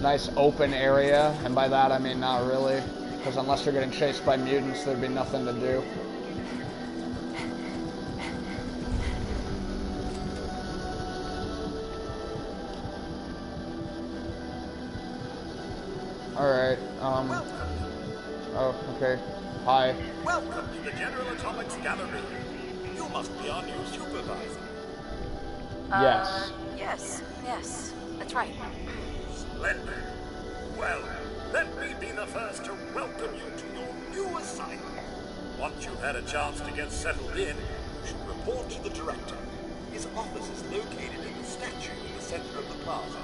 Nice open area, and by that I mean not really, because unless you're getting chased by mutants, there'd be nothing to do. Alright, oh, okay. Hi. Welcome to the General Atomics Gallery. You must be our new supervisor. Yes. Yes, that's right. Splendid. Well, let me be the first to welcome you to your new assignment. Once you've had a chance to get settled in, you should report to the director. His office is located in the statue in the center of the plaza.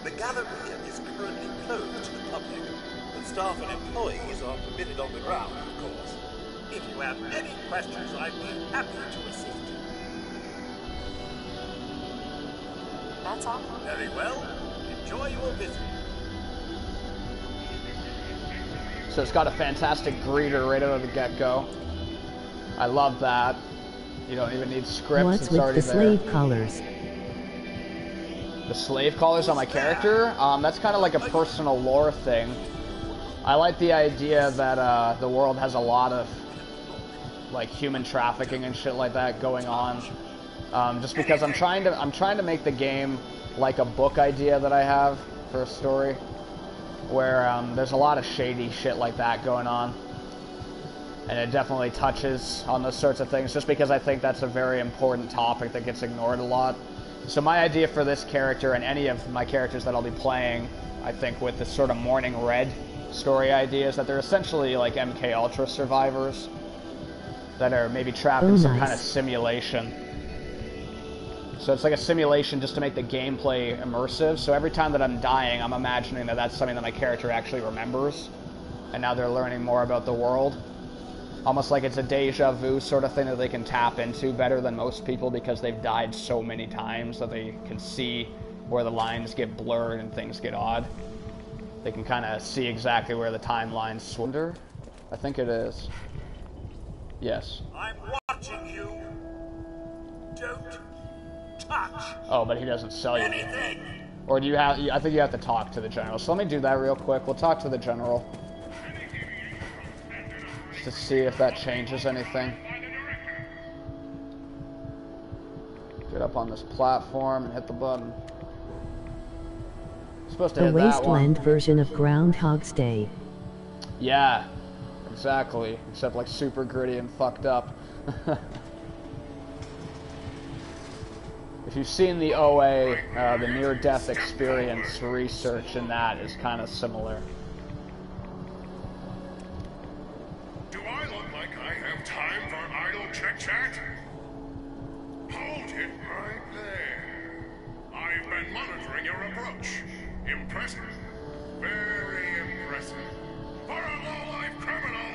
The gallery is currently closed to the public, but staff and employees are permitted on the ground, of course. If you have any questions, I'd be happy to assist you. That's all. Very well. Enjoy your visit. So it's got a fantastic greeter right out of the get-go. I love that. You don't even need scripts. What's it's with already the there. slave collars? The slave collars on my character? That's kind of like a personal lore thing. I like the idea that the world has a lot of like human trafficking and shit like that going on. Just because I'm trying to make the game like a book idea that I have for a story, where there's a lot of shady shit like that going on, and it definitely touches on those sorts of things. Just because I think that's a very important topic that gets ignored a lot. So my idea for this character and any of my characters that I'll be playing, I think with this sort of Morning Red story idea, is that they're essentially like MK Ultra survivors that are maybe trapped in some kind of simulation. So it's like a simulation just to make the gameplay immersive. So every time that I'm dying, I'm imagining that that's something that my character actually remembers. And now they're learning more about the world. Almost like it's a deja vu sort of thing that they can tap into better than most people because they've died so many times that they can see where the lines get blurred and things get odd. They can kind of see exactly where the timelines swindle. I think it is. Yes. I'm watching you. Don't touch. Oh, but he doesn't sell you anything. Or do you have? I think you have to talk to the general. So let me do that real quick. We'll talk to the general to see if that changes anything. Get up on this platform and hit the button. Supposed to The hit that one. wasteland version of Groundhog's Day. Yeah, exactly. Except like super gritty and fucked up. If you've seen the OA, the near-death experience research in that is kind of similar. Do I look like I have time for idle chit-chat? Hold it right there. I've been monitoring your approach. Impressive. Very impressive. For a low-life criminal!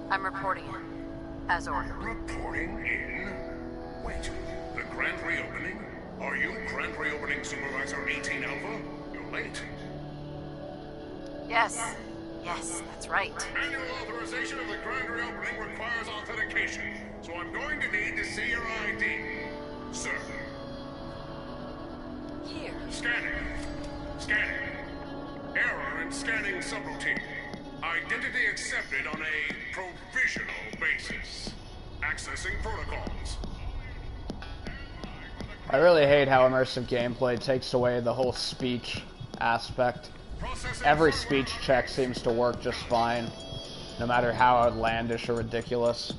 I'm reporting in. As ordered. Reporting in? Wait, the grand reopening? Are you Grand Reopening Supervisor 18 Alpha? You're late. Yes, that's right. Manual authorization of the grand reopening requires authentication, so I'm going to need to see your ID. Sir. Here. Scanning. Error in scanning subroutine. Identity accepted on a provisional basis. Accessing protocols. I really hate how immersive gameplay takes away the whole speech aspect. Every speech check seems to work just fine, no matter how outlandish or ridiculous.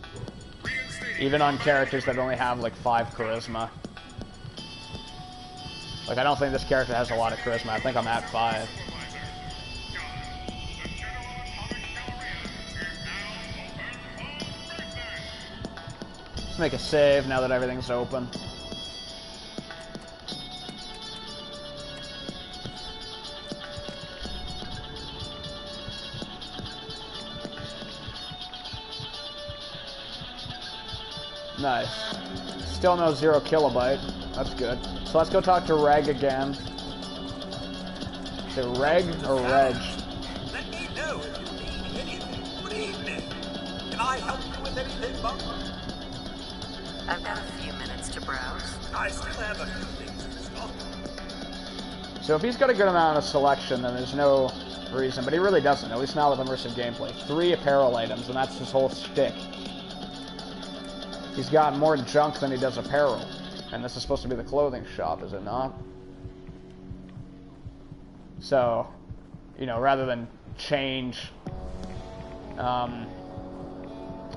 Even on characters that only have like 5 charisma. Like, I don't think this character has a lot of charisma. I think I'm at 5. Let's make a save now that everything's open. Nice. Still no 0 kilobyte. That's good. So let's go talk to Reg again. Is it Reg or Reg? Let me know if you need anything. Good evening. Can I help you with anything, Buck? I've got a few minutes to browse. I still have a few things in stock. So if he's got a good amount of selection, then there's no reason. But he really doesn't, at least not with immersive gameplay. 3 apparel items, and that's his whole shtick. He's got more junk than he does apparel. And this is supposed to be the clothing shop, is it not? So, you know, rather than change, rather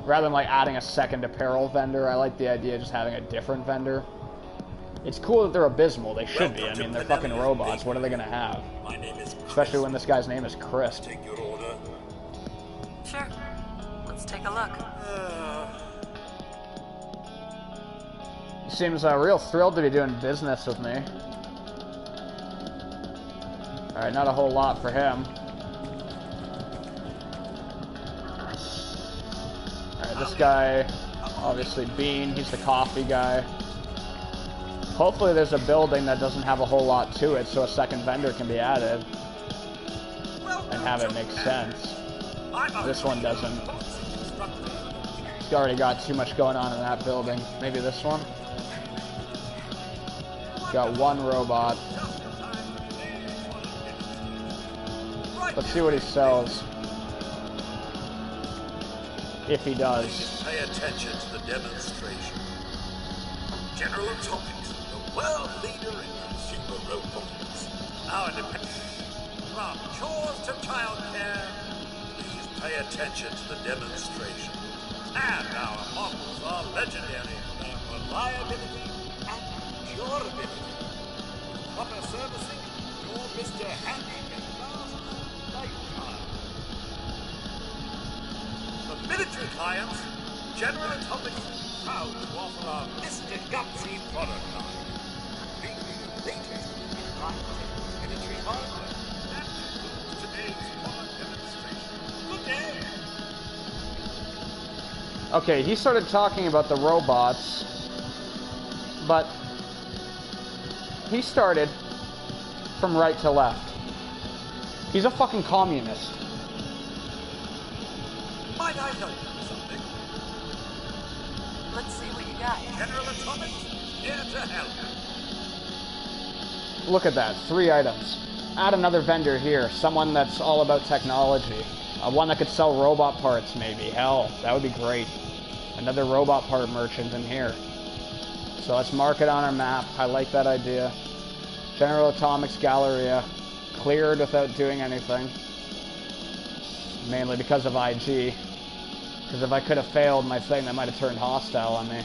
than like adding a second apparel vendor, I like the idea of just having a different vendor. It's cool that they're abysmal. They should be. I mean, they're fucking robots. What are they gonna have? Especially when this guy's name is Chris. Take your order. Sure. Let's take a look. He seems real thrilled to be doing business with me. Alright, not a whole lot for him. Alright, this guy, obviously Bean, he's the coffee guy. Hopefully there's a building that doesn't have a whole lot to it, so a second vendor can be added. And have it make sense. This one doesn't. He's already got too much going on in that building. Maybe this one? Got one robot. Let's see what he sells. If he does. Pay attention to the demonstration. General Atomics, the world leader in consumer robotics. Our independent. From chores to childcare, please pay attention to the demonstration. And our models are legendary for their reliability and durability. With proper servicing, your Mr. Handy can last a lifetime. For military clients, General Atomics is proud to offer our Mr. Gutsy product line. Featuring the latest in high-tech military hardware. Okay, he started talking about the robots, but he started from right to left. He's a fucking communist. Might I help you with something? Let's see what you got. General Atomics, here to help. Look at that, 3 items. Add another vendor here, someone that's all about technology. One that could sell robot parts, maybe. Hell, that would be great. Another robot part merchant in here. So let's mark it on our map. I like that idea. General Atomics Galleria. Cleared without doing anything. Mainly because of IG. Because if I could have failed my thing, that might have turned hostile on me.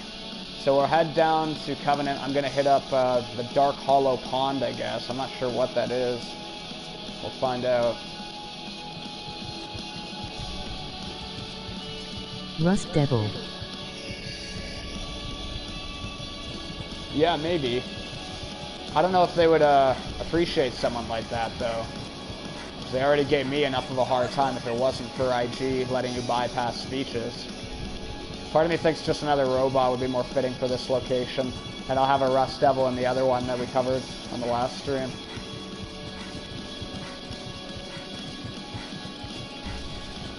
So we'll head down to Covenant. I'm going to hit up the Dark Hollow Pond, I guess. I'm not sure what that is. We'll find out. Rust Devil. Yeah, maybe. I don't know if they would appreciate someone like that, though. They already gave me enough of a hard time if it wasn't for IG letting you bypass speeches. Part of me thinks just another robot would be more fitting for this location. And I'll have a Rust Devil in the other one that we covered on the last stream.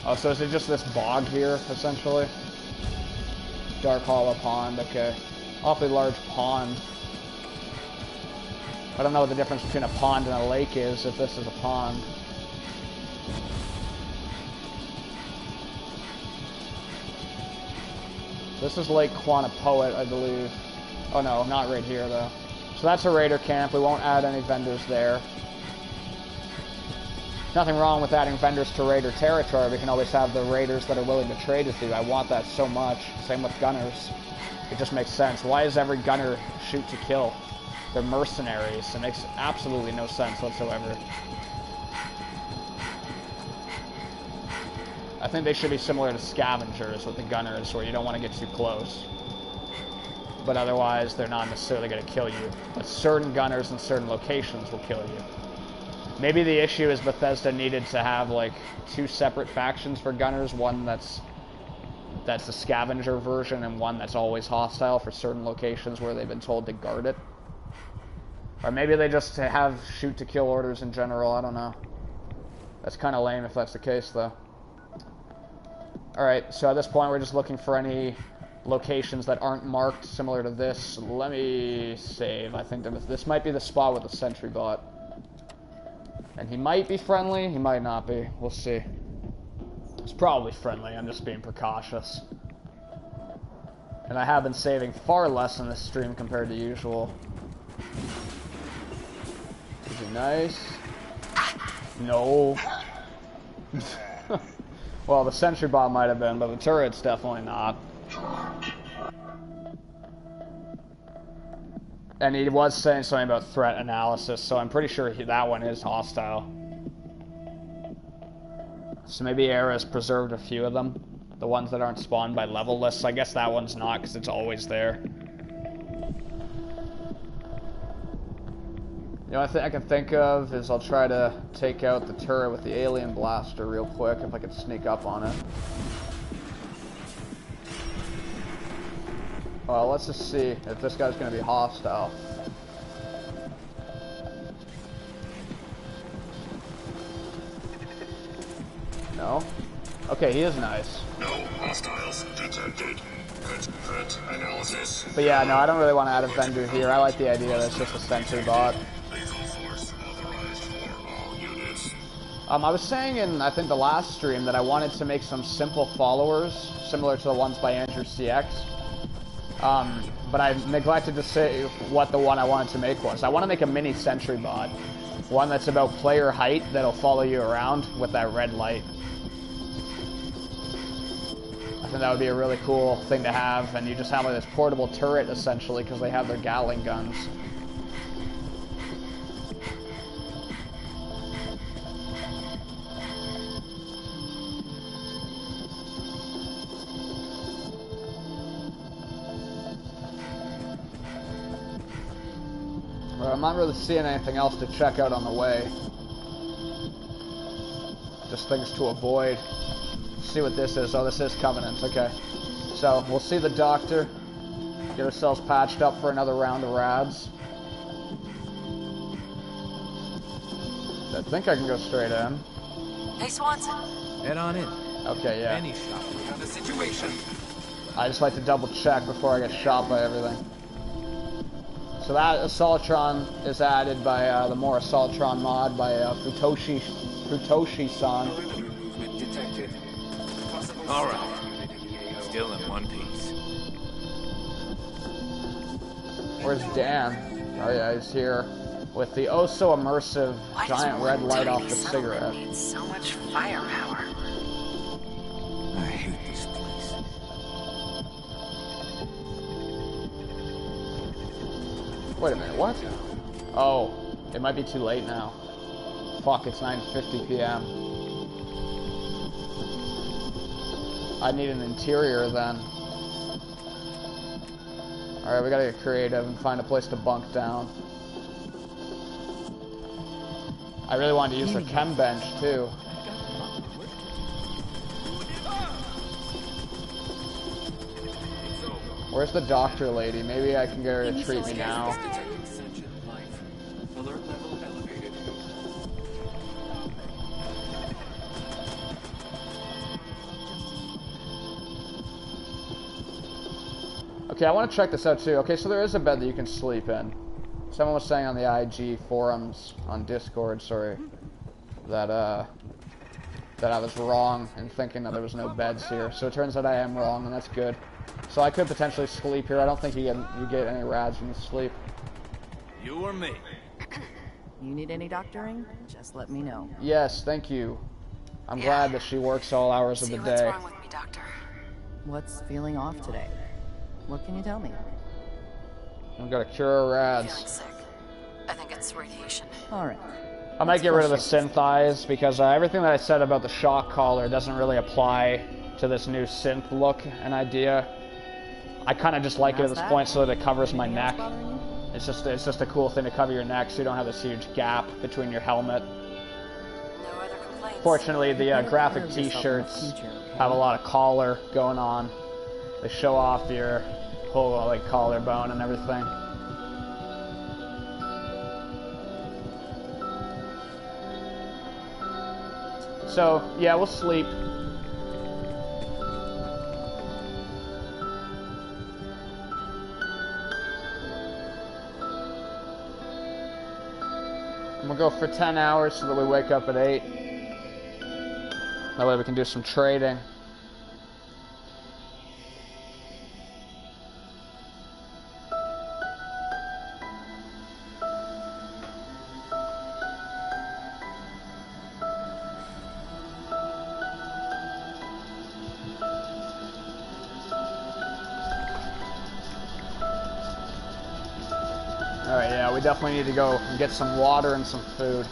Oh, so is it just this bog here, essentially? Dark Hollow Pond, okay. Awfully large pond. I don't know what the difference between a pond and a lake is, if this is a pond. This is Lake Quannapoet, I believe. Oh no, not right here, though. So that's a raider camp. We won't add any vendors there. Nothing wrong with adding vendors to raider territory. We can always have the raiders that are willing to trade with you. I want that so much. Same with gunners. It just makes sense. Why is every gunner shoot to kill? They're mercenaries. It makes absolutely no sense whatsoever. I think they should be similar to scavengers with the gunners, where you don't want to get too close. But otherwise, they're not necessarily going to kill you. But certain gunners in certain locations will kill you. Maybe the issue is Bethesda needed to have like 2 separate factions for gunners. One that's the scavenger version, and one that's always hostile for certain locations where they've been told to guard it. Or maybe they just have shoot to kill orders in general. I don't know. That's kind of lame if that's the case, though. Alright, so at this point we're just looking for any locations that aren't marked similar to this. Let me save. I think this might be the spot with the sentry bot. And he might be friendly, he might not be. We'll see. He's probably friendly, I'm just being precautious. And I have been saving far less in this stream compared to usual. Is he nice? No. Well, the sentry bot might have been, but the turret's definitely not. And he was saying something about threat analysis, so I'm pretty sure that one is hostile. So maybe Era's preserved a few of them. The ones that aren't spawned by level lists. I guess that one's not, because it's always there. The only thing I can think of is I'll try to take out the turret with the alien blaster real quick, if I can sneak up on it. Well, let's just see if this guy's going to be hostile. No? Okay, he is nice. No hostiles detected. Good threat analysis. But yeah, no, I don't really want to add a vendor here. I like the idea that it's just a sentry bot. Lethal force authorized for all units. I was saying in, I think, the last stream that I wanted to make some simple followers, similar to the ones by Andrew CX. But I neglected to say what the one I wanted to make was. I want to make a mini sentry bot. One that's about player height that'll follow you around with that red light. I think that would be a really cool thing to have, and you just have like this portable turret essentially because they have their Gatling guns. But I'm not really seeing anything else to check out on the way. Just things to avoid. See what this is. Oh, this is Covenant. Okay. So, we'll see the doctor. Get ourselves patched up for another round of rads. I think I can go straight in. Hey, Swanson. Head on in. Okay, yeah. Any shot. We have a situation. I just like to double check before I get shot by everything. So that Assaultron is added by the more Assaultron mod by Futoshi-san. Detected. All right. Still in one piece. Where's Dan? Oh yeah, he's here with the oh so immersive giant red light off the cigarette. Needs so much firepower. I hate this place. Wait a minute, what? Oh, it might be too late now. Fuck, it's 9:50 p.m. I need an interior then. Alright, we gotta get creative and find a place to bunk down. I really wanted to use the chem bench too. Where's the doctor lady? Maybe I can get her to treat me now. Okay, I want to check this out too. Okay, so there is a bed that you can sleep in. Someone was saying on the IG forums on Discord, sorry, that I was wrong in thinking that there was no beds here. So it turns out I am wrong, and that's good. So I could potentially sleep here. I don't think you get any rads when you sleep. You or me? You need any doctoring? Just let me know. Yes, thank you. I'm glad that she works all hours of the day. What's wrong with me, Doctor? What's feeling off today? What can you tell me? I've got a cure of rads. Feeling sick. I think it's radiation. All right. I might get rid of the synth eyes because everything that I said about the shock collar doesn't really apply to this new synth look and idea. I kind of just like it at this point so that it covers my neck. It's just a cool thing to cover your neck so you don't have this huge gap between your helmet. No other complaints. Fortunately, the graphic t-shirts have a lot of collar going on. They show off your whole like collarbone and everything. So, yeah, we'll sleep. And we'll go for 10 hours so that we wake up at 8. That way we can do some trading. we definitely need to go and get some water and some food.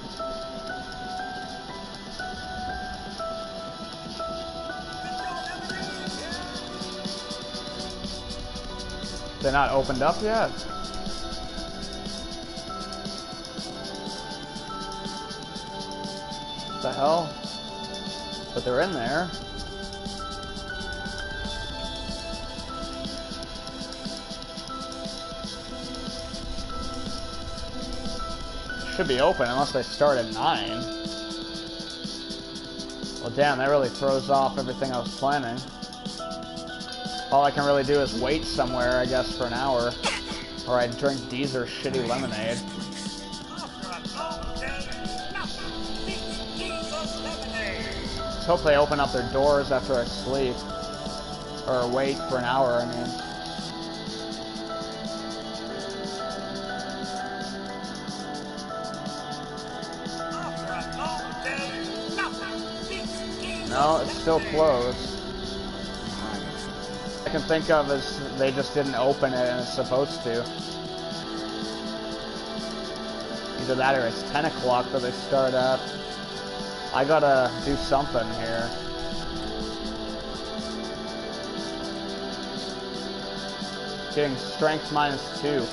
They're not opened up yet? What the hell? But they're in there. Should be open unless they start at 9. Well, damn, that really throws off everything I was planning. All I can really do is wait somewhere, I guess, for an hour. Or I drink Deezer's shitty lemonade. Let's hope they open up their doors after I sleep. Or wait for an hour, I mean. No, it's still closed. I can think of is they just didn't open it and it's supposed to. Either that or it's 10 o'clock that they start at. I gotta do something here. Getting strength -2.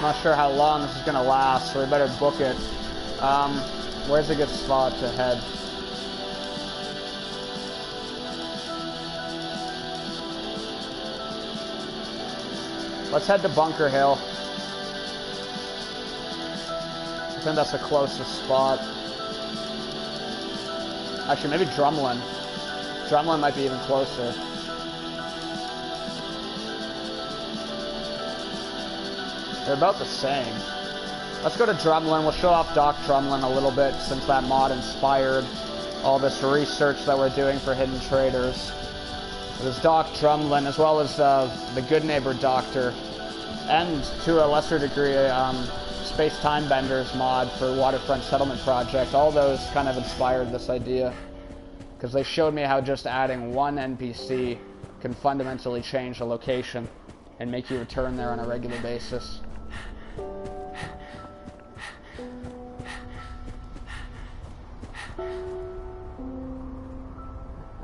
Not sure how long this is gonna last, so we better book it. Where's a good spot to head? Let's head to Bunker Hill. I think that's the closest spot. Actually, maybe Drumlin. Drumlin might be even closer. They're about the same. Let's go to Drumlin. We'll show off Doc Drumlin a little bit since that mod inspired all this research that we're doing for Hidden Traders. There's Doc Drumlin as well as the Good Neighbor Doctor and to a lesser degree Space Time Benders mod for Waterfront Settlement Project. All those kind of inspired this idea because they showed me how just adding one NPC can fundamentally change a location and make you return there on a regular basis.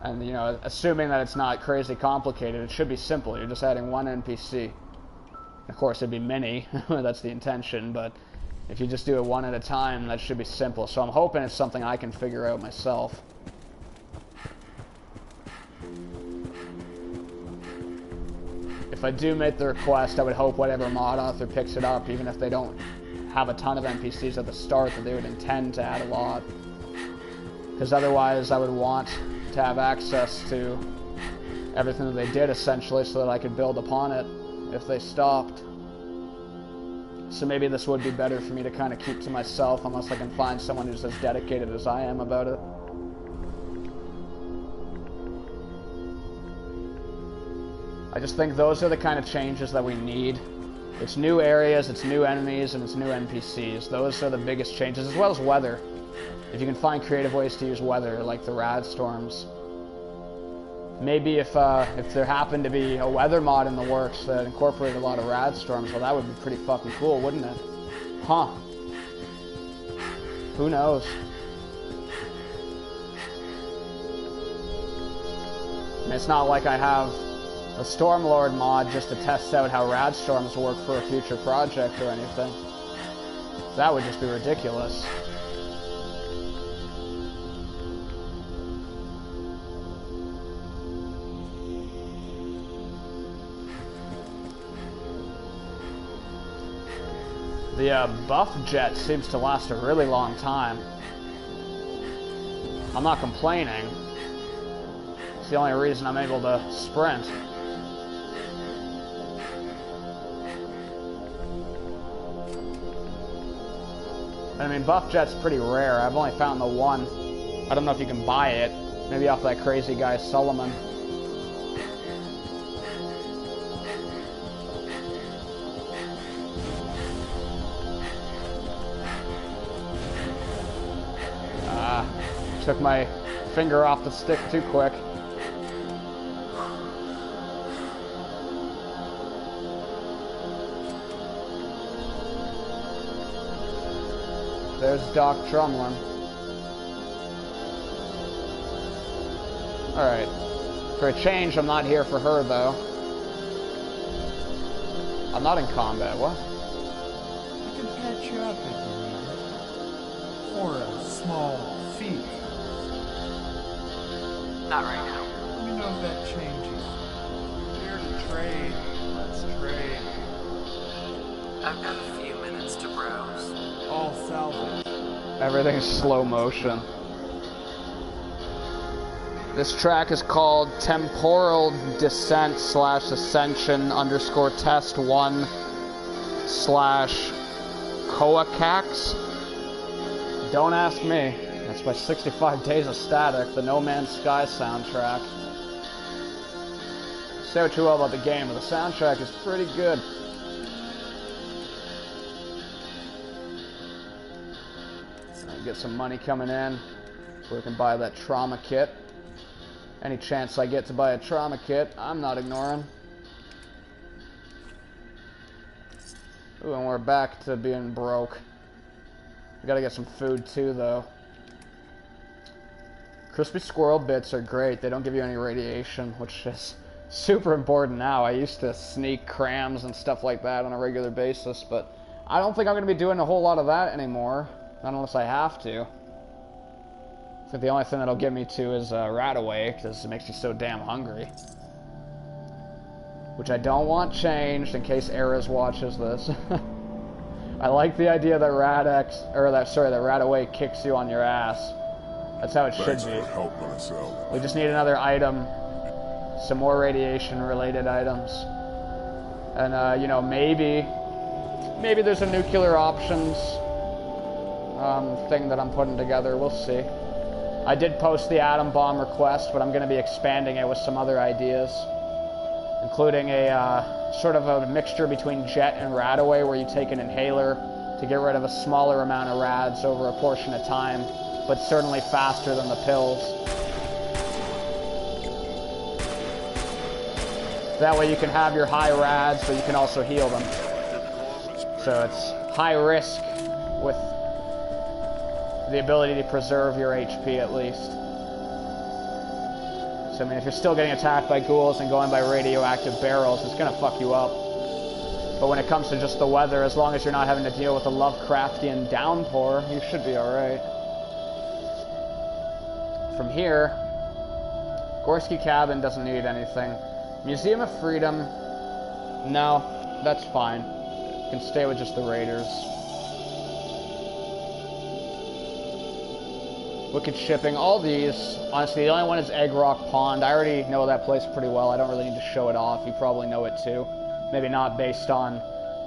And, you know, assuming that it's not crazy complicated, it should be simple. You're just adding one NPC. Of course, it'd be many. That's the intention. But if you just do it one at a time, that should be simple. So I'm hoping it's something I can figure out myself. If I do make the request, I would hope whatever mod author picks it up, even if they don't have a ton of NPCs at the start, that they would intend to add a lot. Because otherwise, I would want to have access to everything that they did, essentially, so that I could build upon it if they stopped. So maybe this would be better for me to kind of keep to myself, unless I can find someone who's as dedicated as I am about it. I just think those are the kind of changes that we need. It's new areas, it's new enemies, and it's new NPCs. Those are the biggest changes, as well as weather. If you can find creative ways to use weather, like the rad storms. Maybe if there happened to be a weather mod in the works that incorporated a lot of rad storms, well, that would be pretty fucking cool, wouldn't it? Huh. Who knows? And it's not like I have a Stormlord mod just to test out how rad storms work for a future project or anything. That would just be ridiculous. The buff jet seems to last a really long time. I'm not complaining. It's the only reason I'm able to sprint. I mean, buff jet's pretty rare. I've only found the one. I don't know if you can buy it. Maybe off that crazy guy Solomon. took my finger off the stick too quick. There's Doc Trumlin. Alright. For a change, I'm not here for her, though. I'm not in combat, what? I can patch you up if you need it. For a small fee. Not right now. You know that changes. Here to trade. Let's trade. I've got a few minutes to browse. All salvage. Everything's slow motion. This track is called Temporal Descent / Ascension _ Test 1 / Coacax. Don't ask me. That's by 65 Days of Static, the No Man's Sky soundtrack. Say what you will about the game, but the soundtrack is pretty good. Get some money coming in so we can buy that trauma kit. Any chance I get to buy a trauma kit, I'm not ignoring. Ooh, and we're back to being broke. We gotta get some food too, though. Crispy squirrel bits are great. They don't give you any radiation, which is super important now. I used to sneak crams and stuff like that on a regular basis, but I don't think I'm gonna be doing a whole lot of that anymore. Not unless I have to. I think the only thing that'll get me to is Rataway, because it makes me so damn hungry. Which I don't want changed in case Eris watches this. I like the idea that that Rataway kicks you on your ass. That's how it should be. We just need another item, some more radiation-related items, and you know, maybe there's a nuclear options thing that I'm putting together. We'll see. I did post the atom bomb request, but I'm going to be expanding it with some other ideas, including a sort of a mixture between Jet and Rataway, where you take an inhaler to get rid of a smaller amount of rads over a portion of time, but certainly faster than the pills. That way you can have your high rads, but you can also heal them. So it's high risk with the ability to preserve your HP at least. So I mean, if you're still getting attacked by ghouls and going by radioactive barrels, it's gonna fuck you up. But when it comes to just the weather, as long as you're not having to deal with a Lovecraftian downpour, you should be alright. From here, Gorski Cabin doesn't need anything. Museum of Freedom, no, that's fine. You can stay with just the Raiders. Wicked Shipping, all these. Honestly, the only one is Egg Rock Pond. I already know that place pretty well. I don't really need to show it off. You probably know it too. Maybe not based on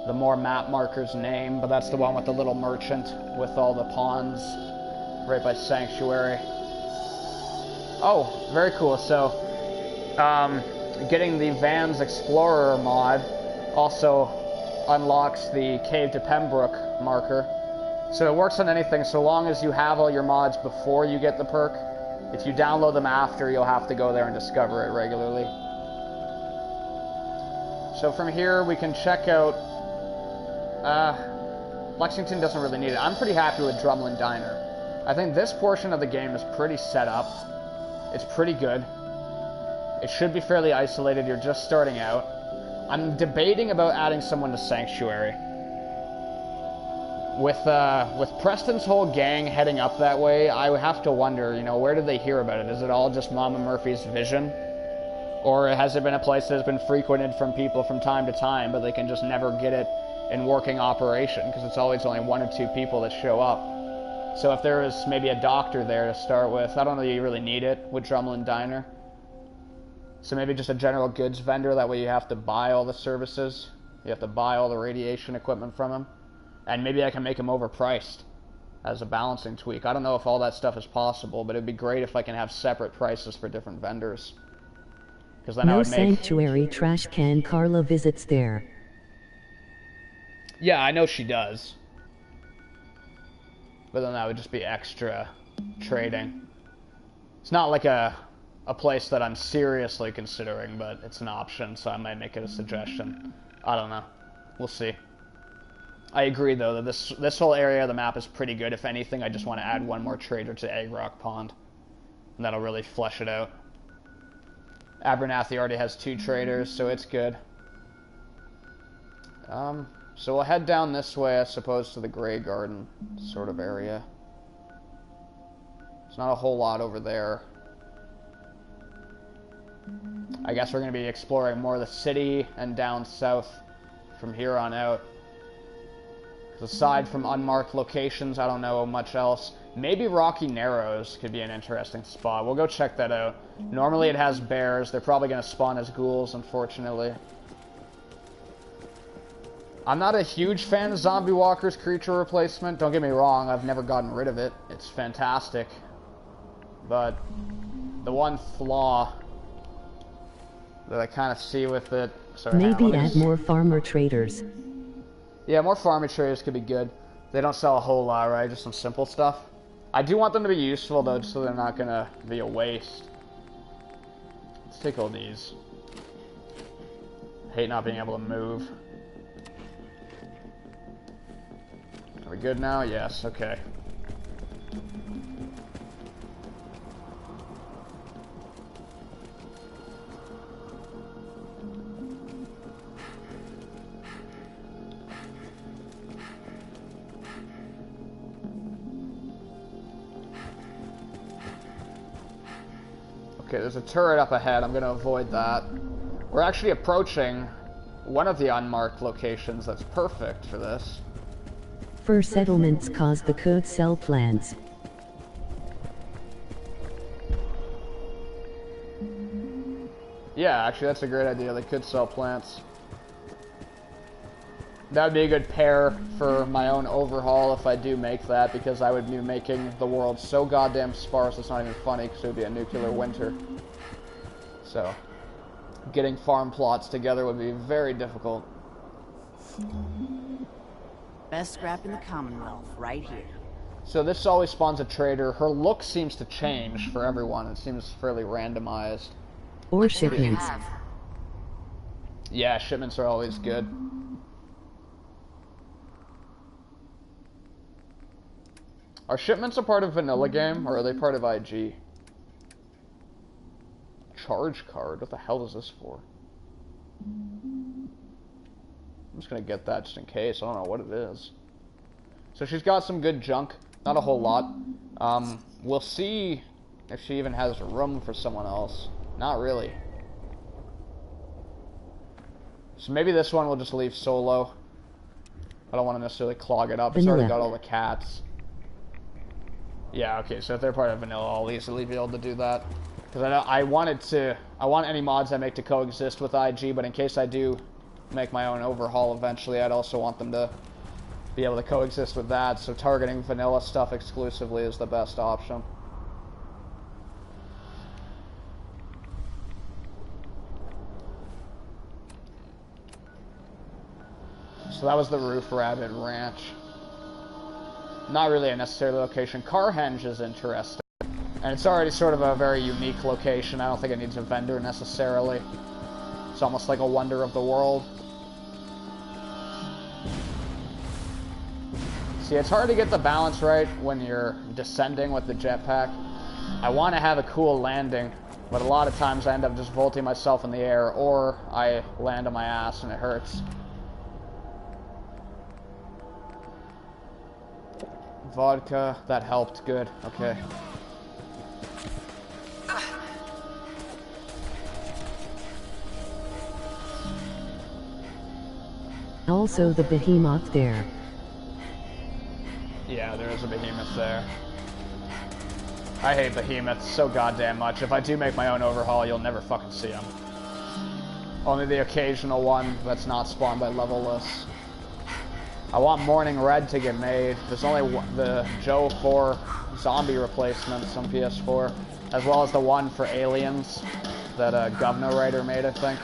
the more map marker's name, but that's the one with the little merchant with all the ponds right by Sanctuary. Oh, very cool. So, getting the Vans Explorer mod also unlocks the Cave to Pembroke marker. So it works on anything so long as you have all your mods before you get the perk. If you download them after, you'll have to go there and discover it regularly. So from here we can check out... Lexington doesn't really need it. I'm pretty happy with Drumlin Diner. I think this portion of the game is pretty set up. It's pretty good. It should be fairly isolated. You're just starting out. I'm debating about adding someone to Sanctuary. With Preston's whole gang heading up that way, I would have to wonder, you know, where did they hear about it? Is it all just Mama Murphy's vision? Or has it been a place that has been frequented from people from time to time, but they can just never get it in working operation, because it's always only 1 or 2 people that show up. So if there was maybe a doctor there to start with, I don't know that you really need it with Drumlin Diner. So maybe just a general goods vendor, that way you have to buy all the services. You have to buy all the radiation equipment from him. And maybe I can make them overpriced as a balancing tweak. I don't know if all that stuff is possible, but it'd be great if I can have separate prices for different vendors. Because then I would make... Sanctuary trash can. Carla visits there. Yeah, I know she does. But then that would just be extra trading. It's not like a place that I'm seriously considering, but it's an option, so I might make it a suggestion. I don't know. We'll see. I agree, though, that this whole area of the map is pretty good. If anything, I just want to add one more trader to Egg Rock Pond. And that'll really flesh it out. Abernathy already has 2 traders, so it's good. So we'll head down this way, I suppose, to the Grey Garden sort of area. There's not a whole lot over there. I guess we're going to be exploring more of the city and down south from here on out. Aside from unmarked locations, I don't know much else. Maybe Rocky Narrows could be an interesting spot. We'll go check that out. Normally it has bears. They're probably going to spawn as ghouls, unfortunately. I'm not a huge fan of Zombie Walker's creature replacement. Don't get me wrong, I've never gotten rid of it. It's fantastic. But the one flaw that I kind of see with it... Sorry, maybe add more farmer traders. Yeah, more farmer traders could be good. They don't sell a whole lot, right? Just some simple stuff. I do want them to be useful, though, so they're not going to be a waste. Let's take all these. Hate not being able to move. Are we good now? Yes, okay. Okay, there's a turret up ahead. I'm going to avoid that. We're actually approaching one of the unmarked locations that's perfect for this. Fur settlements cause the could sell plants. Yeah, actually that's a great idea. They could sell plants. That would be a good pair for my own overhaul if I do make that, because I would be making the world so goddamn sparse it's not even funny, because it would be a nuclear winter. So, getting farm plots together would be very difficult. Best scrap in the Commonwealth, right here. So this always spawns a trader. Her look seems to change for everyone. It seems fairly randomized. Or shipments. Yeah, shipments are always good. Are shipments a part of vanilla game, or are they part of IG? Charge card? What the hell is this for? I'm just gonna get that just in case. I don't know what it is. So she's got some good junk. Not a whole lot. We'll see if she even has room for someone else. Not really. So maybe this one we'll just leave solo. I don't want to necessarily clog it up. It's already got all the cats. Yeah, okay, so if they're part of vanilla, I'll easily be able to do that. Because I want any mods I make to coexist with IG, but in case I do make my own overhaul eventually, I'd also want them to be able to coexist with that, so targeting vanilla stuff exclusively is the best option. So that was the Roof Rabbit Ranch. Not really a necessary location. Carhenge is interesting. And it's already sort of a very unique location. I don't think it needs a vendor necessarily. It's almost like a wonder of the world. See, it's hard to get the balance right when you're descending with the jetpack. I want to have a cool landing, but a lot of times I end up just vaulting myself in the air, or I land on my ass and it hurts. Vodka, that helped, good, okay. Also the behemoth there. Yeah, there is a behemoth there. I hate behemoths so goddamn much. If I do make my own overhaul, you'll never fucking see them. Only the occasional one that's not spawned by level lists. I want Morning Red to get made. There's only the Joe 4 zombie replacements on PS4, as well as the one for Aliens that Governor Writer made, I think.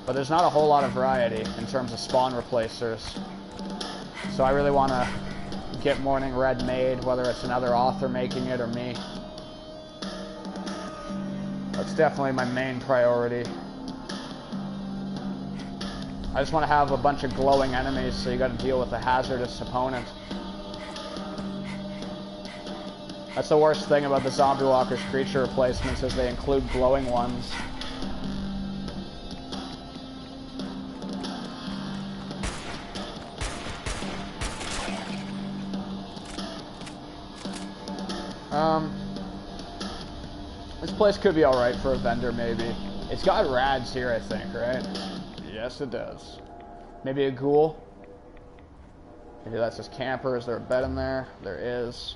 But there's not a whole lot of variety in terms of spawn replacers. So I really want to get Morning Red made, whether it's another author making it or me. That's definitely my main priority. I just want to have a bunch of glowing enemies, so you got to deal with a hazardous opponent. That's the worst thing about the Zombie Walker's creature replacements, is they include glowing ones. This place could be alright for a vendor, maybe. It's got rads here, I think, right? Yes, it does. Maybe a ghoul? Maybe that's his camper. Is there a bed in there? There is.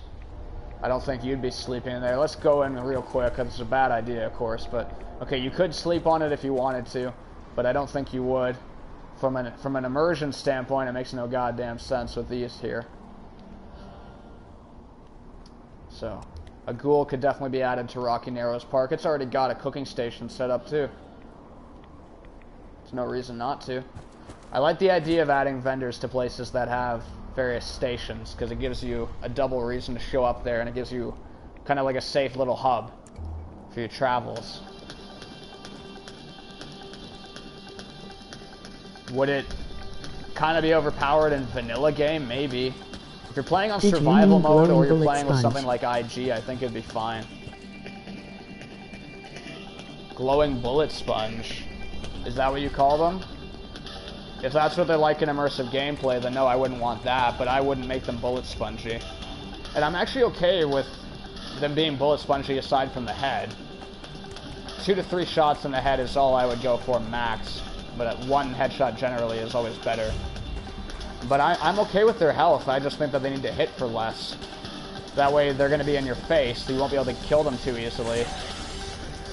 I don't think you'd be sleeping in there. Let's go in real quick, because it's a bad idea, of course, but... Okay, you could sleep on it if you wanted to, but I don't think you would. From an immersion standpoint, it makes no goddamn sense with these here. So... A ghoul could definitely be added to Rocky Narrows Park. It's already got a cooking station set up, too. There's no reason not to. I like the idea of adding vendors to places that have various stations, because it gives you a double reason to show up there, and it gives you kind of like a safe little hub for your travels. Would it kind of be overpowered in vanilla game? Maybe. If you're playing on survival mode or you're playing with something like IG, I think it'd be fine. Glowing bullet sponge. Is that what you call them? If that's what they're like in immersive gameplay, then no, I wouldn't want that, but I wouldn't make them bullet spongy. And I'm actually okay with them being bullet spongy aside from the head. 2 to 3 shots in the head is all I would go for max, but 1 headshot generally is always better. But I'm okay with their health. I just think that they need to hit for less. That way they're going to be in your face, so you won't be able to kill them too easily.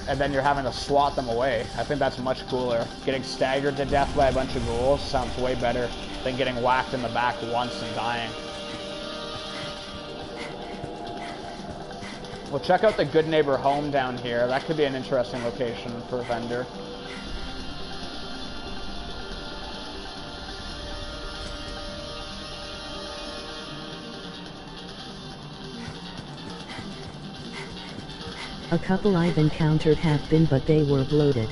And then you're having to swat them away. I think that's much cooler. Getting staggered to death by a bunch of ghouls sounds way better than getting whacked in the back once and dying. We'll check out the Good Neighbor home down here. That could be an interesting location for a vendor. A couple I've encountered have been, but they were bloated.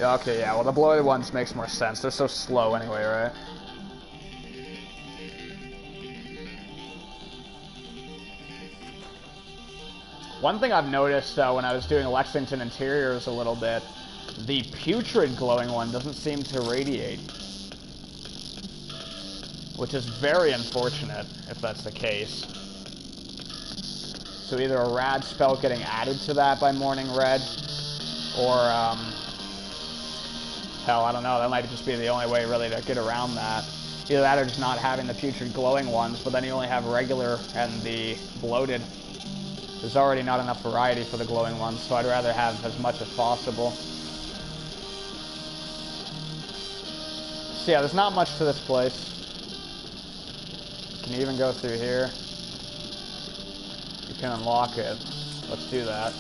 Okay, yeah, well the bloated ones makes more sense. They're so slow anyway, right? One thing I've noticed, though, when I was doing Lexington interiors a little bit, the putrid glowing one doesn't seem to radiate. Which is very unfortunate, if that's the case. So either a rad spell getting added to that by Morning Red, or, hell, I don't know, that might just be the only way really to get around that. Either that or just not having the putrid glowing ones, but then you only have regular and the bloated. There's already not enough variety for the glowing ones, so I'd rather have as much as possible. So yeah, there's not much to this place. Can you even go through here? You can unlock it. Let's do that.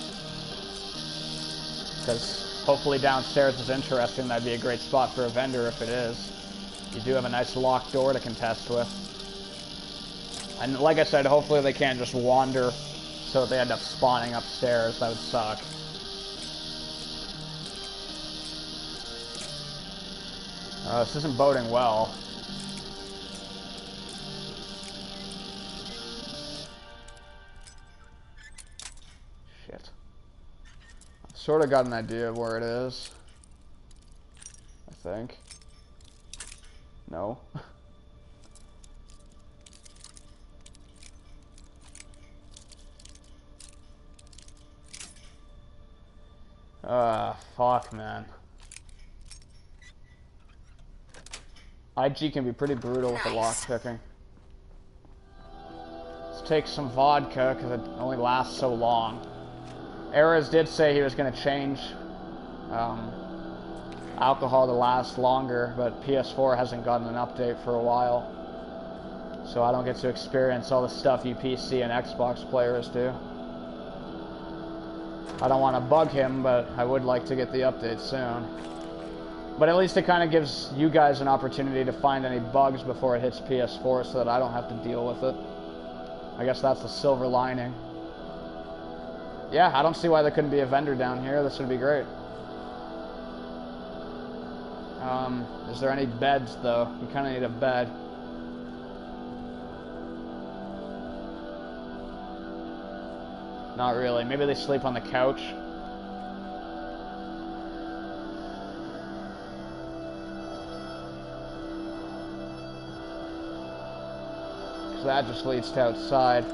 Because hopefully downstairs is interesting. That'd be a great spot for a vendor if it is. You do have a nice locked door to contest with. And like I said, hopefully they can't just wander so that they end up spawning upstairs. That would suck. This isn't boding well. Sort of got an idea of where it is. I think. No. Fuck, man. IG can be pretty brutal with the lock picking. Let's take some vodka, because it only lasts so long. Erez did say he was going to change alcohol to last longer, but PS4 hasn't gotten an update for a while. So I don't get to experience all the stuff you PC and Xbox players do. I don't want to bug him, but I would like to get the update soon. But at least it kind of gives you guys an opportunity to find any bugs before it hits PS4 so that I don't have to deal with it. I guess that's the silver lining. Yeah, I don't see why there couldn't be a vendor down here. This would be great. Is there any beds, though? You kind of need a bed. Not really. Maybe they sleep on the couch. So that just leads to outside.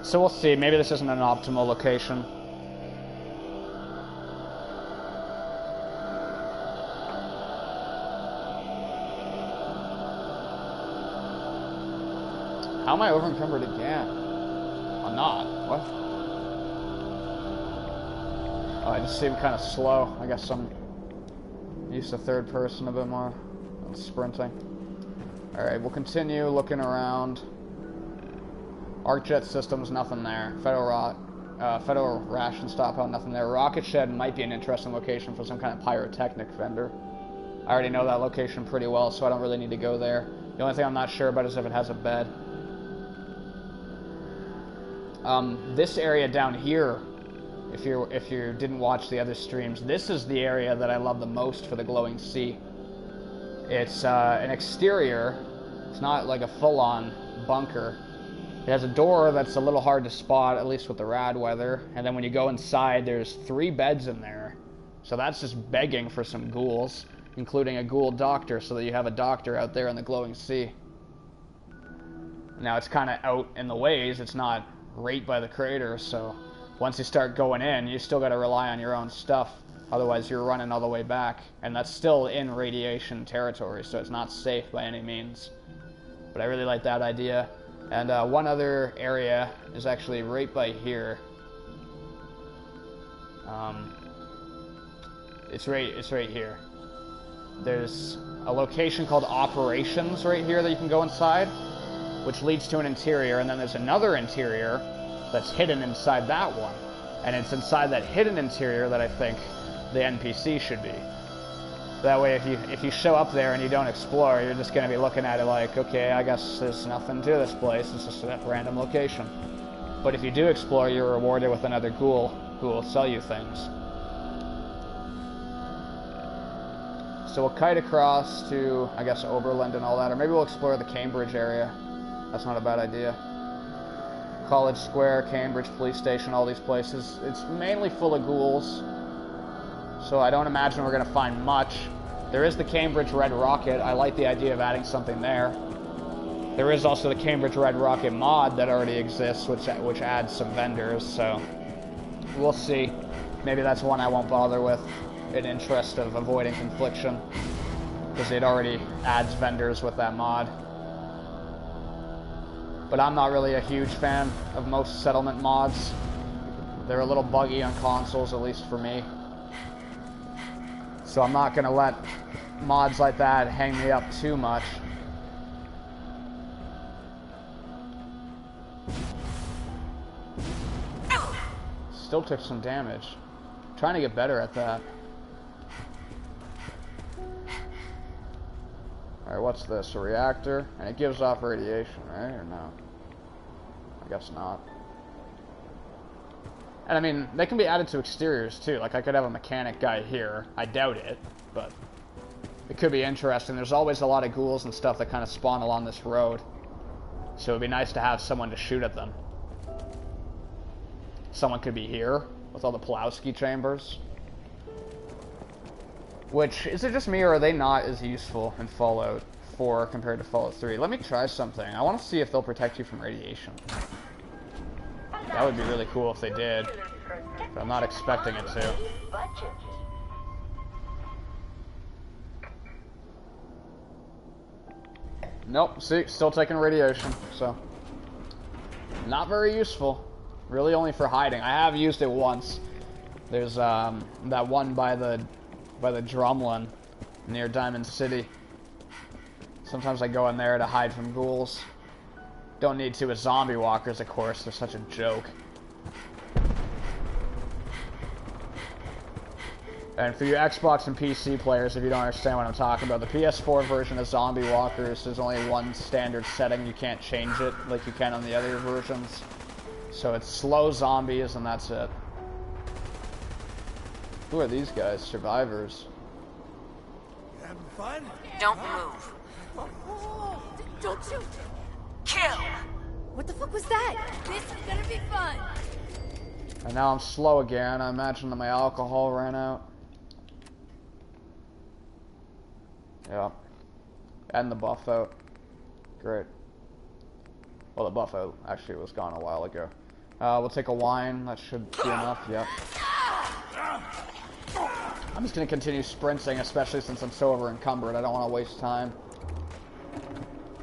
So we'll see. Maybe this isn't an optimal location. How am I over encumbered again? I'm not. What? Oh, I just seem kind of slow. I guess I'm used to third person a bit more than sprinting. Alright, we'll continue looking around. ArcJet Systems, nothing there. Federal Ration Stockpile, nothing there. Rocket Shed might be an interesting location for some kind of pyrotechnic vendor. I already know that location pretty well, so I don't really need to go there. The only thing I'm not sure about is if it has a bed. This area down here, if you didn't watch the other streams, this is the area that I love the most for the glowing sea. It's an exterior. It's not like a full-on bunker. It has a door that's a little hard to spot, at least with the rad weather. And then when you go inside, there's 3 beds in there. So that's just begging for some ghouls, including a ghoul doctor, so that you have a doctor out there in the glowing sea. Now it's kind of out in the ways. It's not right by the crater, so once you start going in, you still got to rely on your own stuff. Otherwise, you're running all the way back. And that's still in radiation territory, so it's not safe by any means. But I really like that idea. And one other area is actually right by here. It's right here. There's a location called Operations right here that you can go inside, which leads to an interior, and then there's another interior that's hidden inside that one. And it's inside that hidden interior that I think the NPC should be. That way, if you show up there and you don't explore, you're just going to be looking at it like, okay, I guess there's nothing to this place, it's just a random location. But if you do explore, you're rewarded with another ghoul who will sell you things. So we'll kite across to, I guess, Oberlin and all that, or maybe we'll explore the Cambridge area. That's not a bad idea. College Square, Cambridge Police Station, all these places. It's mainly full of ghouls, so I don't imagine we're going to find much. There is the Cambridge Red Rocket. I like the idea of adding something there. There is also the Cambridge Red Rocket mod that already exists, which adds some vendors, so we'll see. Maybe that's one I won't bother with in interest of avoiding confliction, because it already adds vendors with that mod. But I'm not really a huge fan of most settlement mods. They're a little buggy on consoles, at least for me. So I'm not going to let mods like that hang me up too much. Still took some damage. Trying to get better at that. Alright, what's this? A reactor? And it gives off radiation, right? Or no? I guess not. And I mean, they can be added to exteriors too. Like, I could have a mechanic guy here. I doubt it, but it could be interesting. There's always a lot of ghouls and stuff that kind of spawn along this road. So it'd be nice to have someone to shoot at them. Someone could be here with all the Pulowski chambers. Which, is it just me, or are they not as useful in Fallout 4 compared to Fallout 3? Let me try something. I want to see if they'll protect you from radiation. That would be really cool if they did, but I'm not expecting it to. Nope, see, still taking radiation, so not very useful. Really only for hiding. I have used it once. There's that one by the drumlin near Diamond City. Sometimes I go in there to hide from ghouls. Don't need to with zombie walkers, of course. They're such a joke. And for you Xbox and PC players, if you don't understand what I'm talking about, the PS4 version of Zombie Walkers, there's only one standard setting. You can't change it like you can on the other versions. So it's slow zombies, and that's it. Who are these guys? Survivors. Having fun? Don't move. Don't shoot! Kill! What the fuck was that? This is gonna be fun! And now I'm slow again. I imagine that my alcohol ran out. Yeah. And the buff out. Great. Well, the buff out actually was gone a while ago. We'll take a wine. That should be enough. Yep. I'm just going to continue sprinting, especially since I'm so over encumbered. I don't want to waste time.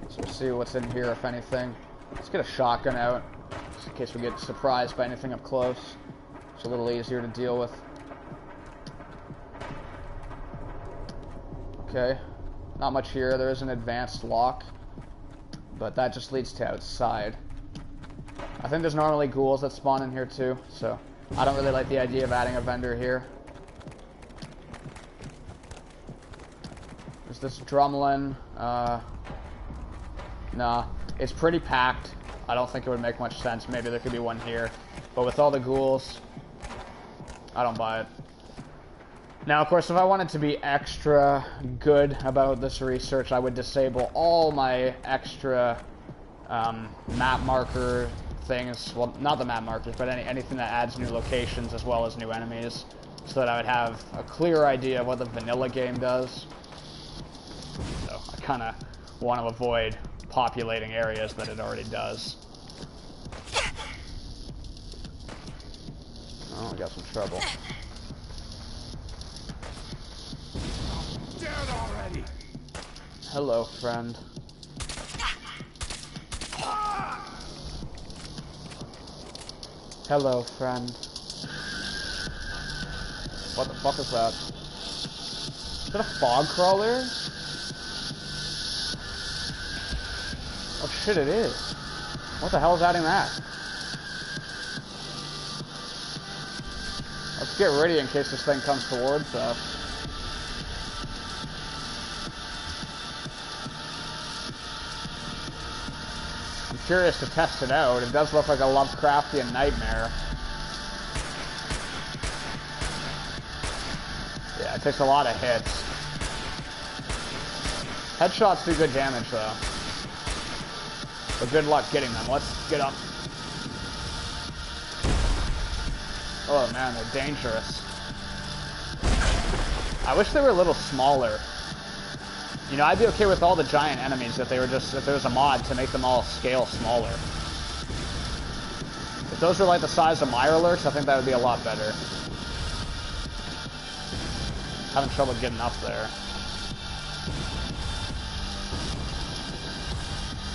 So we'll see what's in here, if anything. Let's get a shotgun out, just in case we get surprised by anything up close. It's a little easier to deal with. Okay. Not much here. There is an advanced lock, but that just leads to outside. I think there's normally ghouls that spawn in here too, so I don't really like the idea of adding a vendor here. There's this drumlin. Nah, it's pretty packed. I don't think it would make much sense. Maybe there could be one here, but with all the ghouls, I don't buy it. Now, of course, if I wanted to be extra good about this research, I would disable all my extra map marker things. Well, not the map markers, but anything that adds new locations as well as new enemies, so that I would have a clear idea of what the vanilla game does. So I kind of want to avoid populating areas that it already does. Oh, I got some trouble. Dead already. Hello, friend. Hello, friend. What the fuck is that? Is that a fog crawler? Oh shit, it is. What the hell is adding that? Let's get ready in case this thing comes towards us. I'm curious to test it out. It does look like a Lovecraftian nightmare. Yeah, it takes a lot of hits. Headshots do good damage though. But good luck getting them. Let's get up. Oh man, they're dangerous. I wish they were a little smaller. You know, I'd be okay with all the giant enemies if they were just, if there was a mod to make them all scale smaller. If those were like the size of Mirelurks, I think that would be a lot better. Having trouble getting up there.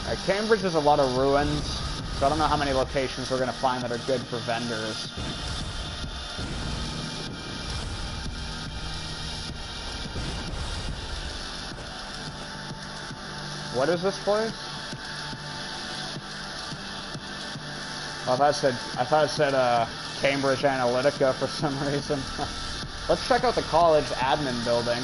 Alright, Cambridge has a lot of ruins, so I don't know how many locations we're going to find that are good for vendors. What is this place? Oh, I thought it said Cambridge Analytica for some reason. Let's check out the college admin building.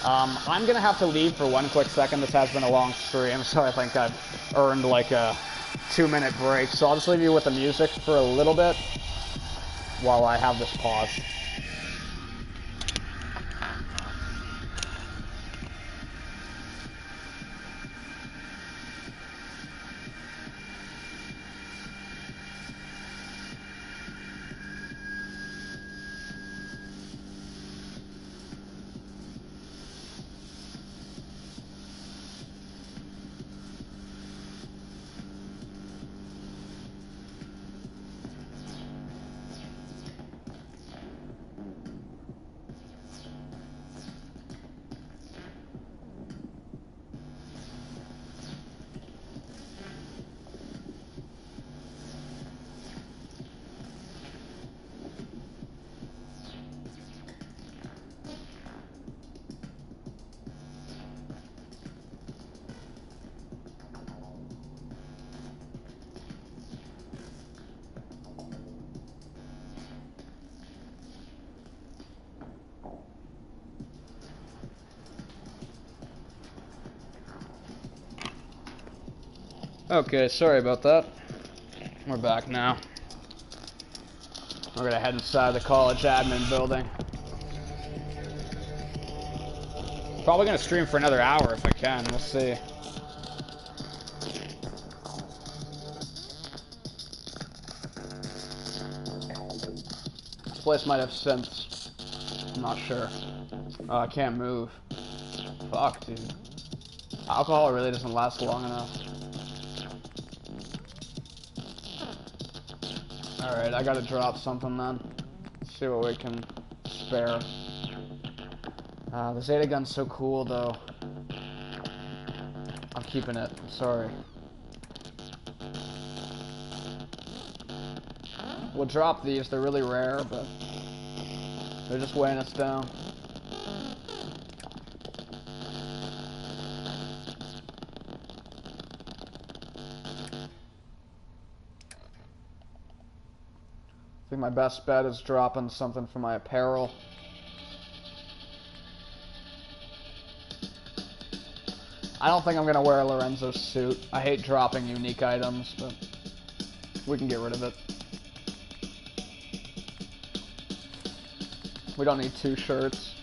I'm gonna have to leave for one quick second. This has been a long stream, so I think I've earned like a 2-minute break. So I'll just leave you with the music for a little bit while I have this paused. Okay, sorry about that. We're back now. We're gonna head inside the college admin building. Probably gonna stream for another hour if I can. We'll see. This place might have synths. I'm not sure. Oh, I can't move. Fuck, dude. Alcohol really doesn't last long enough. Alright, I gotta drop something then. See what we can spare. The Zeta gun's so cool though. I'm keeping it, I'm sorry. We'll drop these, they're really rare, but they're just weighing us down. I think my best bet is dropping something for my apparel. I don't think I'm gonna wear Lorenzo's suit. I hate dropping unique items, but we can get rid of it. We don't need 2 shirts.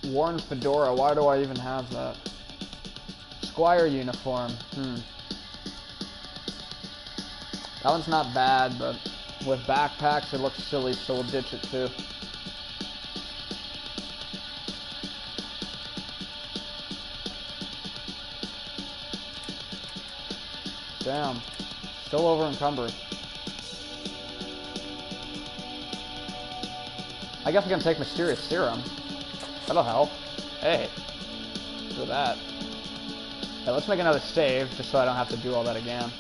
Worn fedora, why do I even have that? Squire uniform, That one's not bad, but with backpacks it looks silly, so we'll ditch it too. Damn. Still over encumbered. I guess I can take Mysterious Serum. That'll help. Hey. Do that. Hey, let's make another save, just so I don't have to do all that again.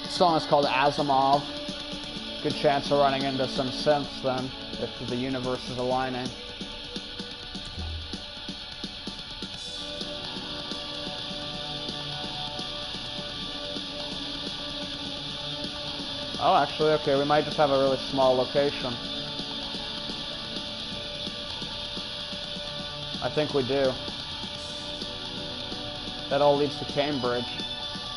This song is called Asimov. Good chance of running into some synths then, if the universe is aligning. Oh, actually, okay, we might just have a really small location. I think we do. That all leads to Cambridge.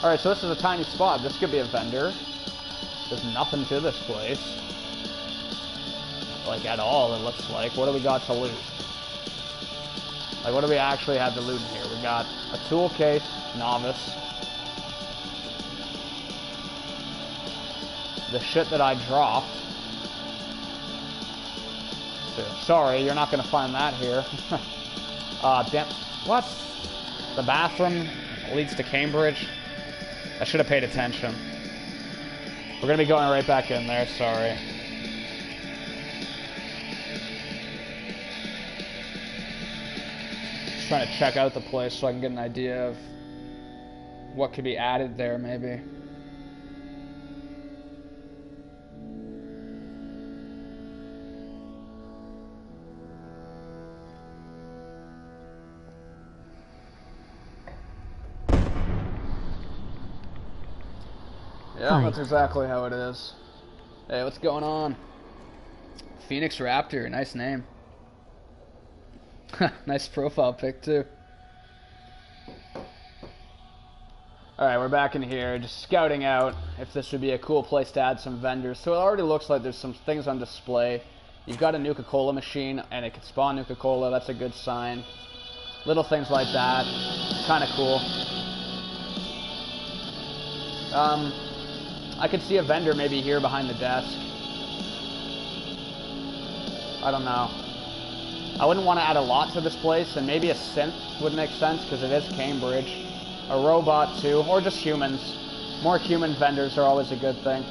Alright, so this is a tiny spot. This could be a vendor. There's nothing to this place. Like, at all, it looks like. What do we got to loot? Like, what do we actually have to loot in here? We got a tool case, novice. The shit that I dropped. So, sorry, you're not gonna find that here. Damn. What? The bathroom leads to Cambridge? I should have paid attention. We're gonna be going right back in there, sorry. Just trying to check out the place so I can get an idea of what could be added there, maybe. Yeah, that's exactly how it is. Hey, what's going on? Phoenix Raptor, nice name. Nice profile pic, too. Alright, we're back in here, just scouting out if this would be a cool place to add some vendors. So it already looks like there's some things on display. You've got a Nuka-Cola machine, and it can spawn Nuka-Cola, that's a good sign. Little things like that, kind of cool. I could see a vendor maybe here behind the desk. I don't know. I wouldn't want to add a lot to this place, and maybe a synth would make sense, because it is Cambridge. A robot, too, or just humans. More human vendors are always a good thing.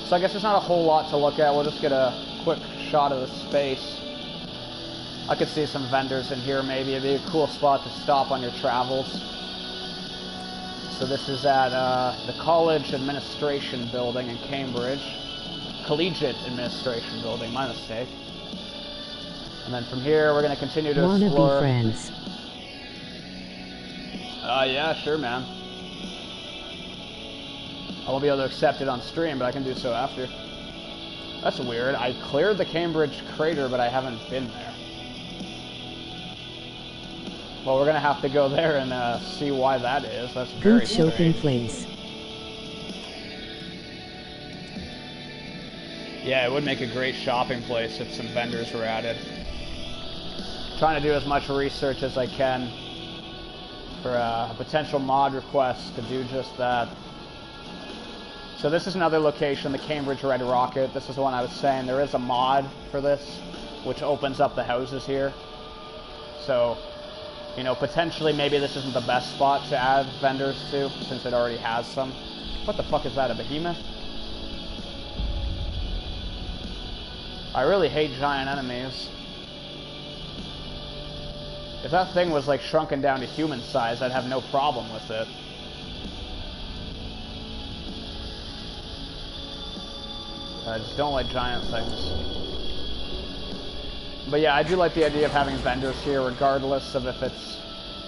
So I guess there's not a whole lot to look at. We'll just get a quick shot of the space. I could see some vendors in here, maybe. It'd be a cool spot to stop on your travels. So this is at the College Administration Building in Cambridge. Collegiate Administration Building, my mistake. And then from here, we're going to continue to explore. Wanna be friends? Yeah, sure, man. I won't be able to accept it on stream, but I can do so after. That's weird. I cleared the Cambridge crater, but I haven't been there. Well, we're gonna have to go there and see why that is. That's very Good shopping strange. place. Yeah, it would make a great shopping place if some vendors were added. Trying to do as much research as I can for a potential mod request to do just that. So this is another location, the Cambridge Red Rocket. This is the one I was saying. There is a mod for this, which opens up the houses here. So, you know, potentially maybe this isn't the best spot to add vendors to, since it already has some. What the fuck is that, a behemoth? I really hate giant enemies. If that thing was like shrunken down to human size, I'd have no problem with it. I just don't like giant things. But yeah, I do like the idea of having vendors here, regardless of if it's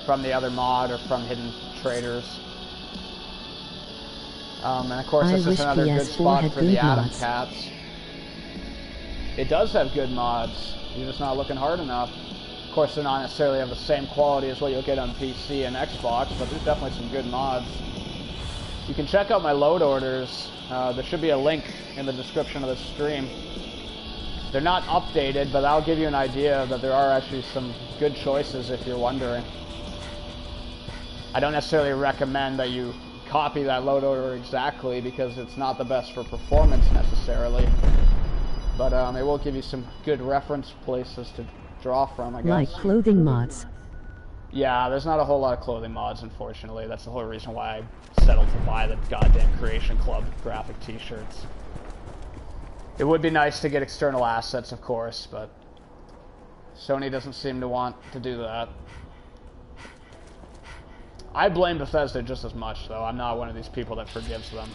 from the other mod or from hidden traders. And of course, this is another good spot for the Atom Cats. It does have good mods. You're just not looking hard enough. Of course, they're not necessarily of the same quality as what you'll get on PC and Xbox, but there's definitely some good mods. You can check out my load orders. There should be a link in the description of the stream. They're not updated, but that'll give you an idea that there are actually some good choices if you're wondering. I don't necessarily recommend that you copy that load order exactly because it's not the best for performance necessarily. But it will give you some good reference places to draw from, I guess. Like clothing mods. Yeah, there's not a whole lot of clothing mods, unfortunately. That's the whole reason why I settled to buy the goddamn Creation Club graphic t-shirts. It would be nice to get external assets, of course, but Sony doesn't seem to want to do that. I blame Bethesda just as much, though. I'm not one of these people that forgives them.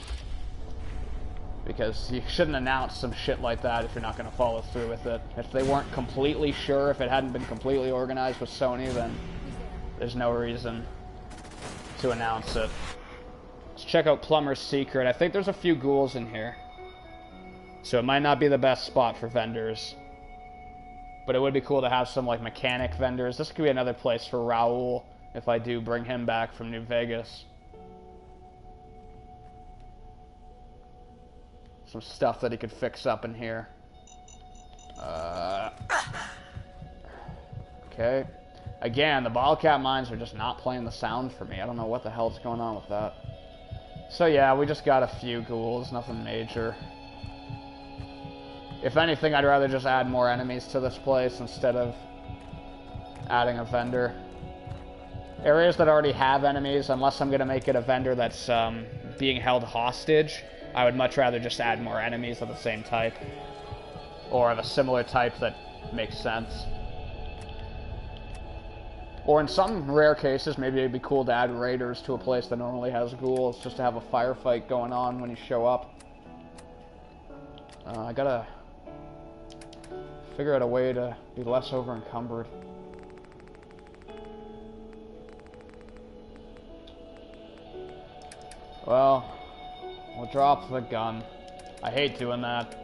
Because you shouldn't announce some shit like that if you're not going to follow through with it. If they weren't completely sure, if it hadn't been completely organized with Sony, then there's no reason to announce it. Let's check out Plumber's Secret. I think there's a few ghouls in here. So it might not be the best spot for vendors. But it would be cool to have some, like, mechanic vendors. This could be another place for Raoul if I do bring him back from New Vegas. Some stuff that he could fix up in here. Okay. Again, the Bottle-Cap mines are just not playing the sound for me. I don't know what the hell's going on with that. So yeah, we just got a few ghouls, nothing major. If anything, I'd rather just add more enemies to this place instead of adding a vendor. Areas that already have enemies, unless I'm going to make it a vendor that's being held hostage, I would much rather just add more enemies of the same type. Or of a similar type that makes sense. Or in some rare cases, maybe it'd be cool to add raiders to a place that normally has ghouls, just to have a firefight going on when you show up. I gotta figure out a way to be less over-encumbered. Well, we'll drop the gun. I hate doing that.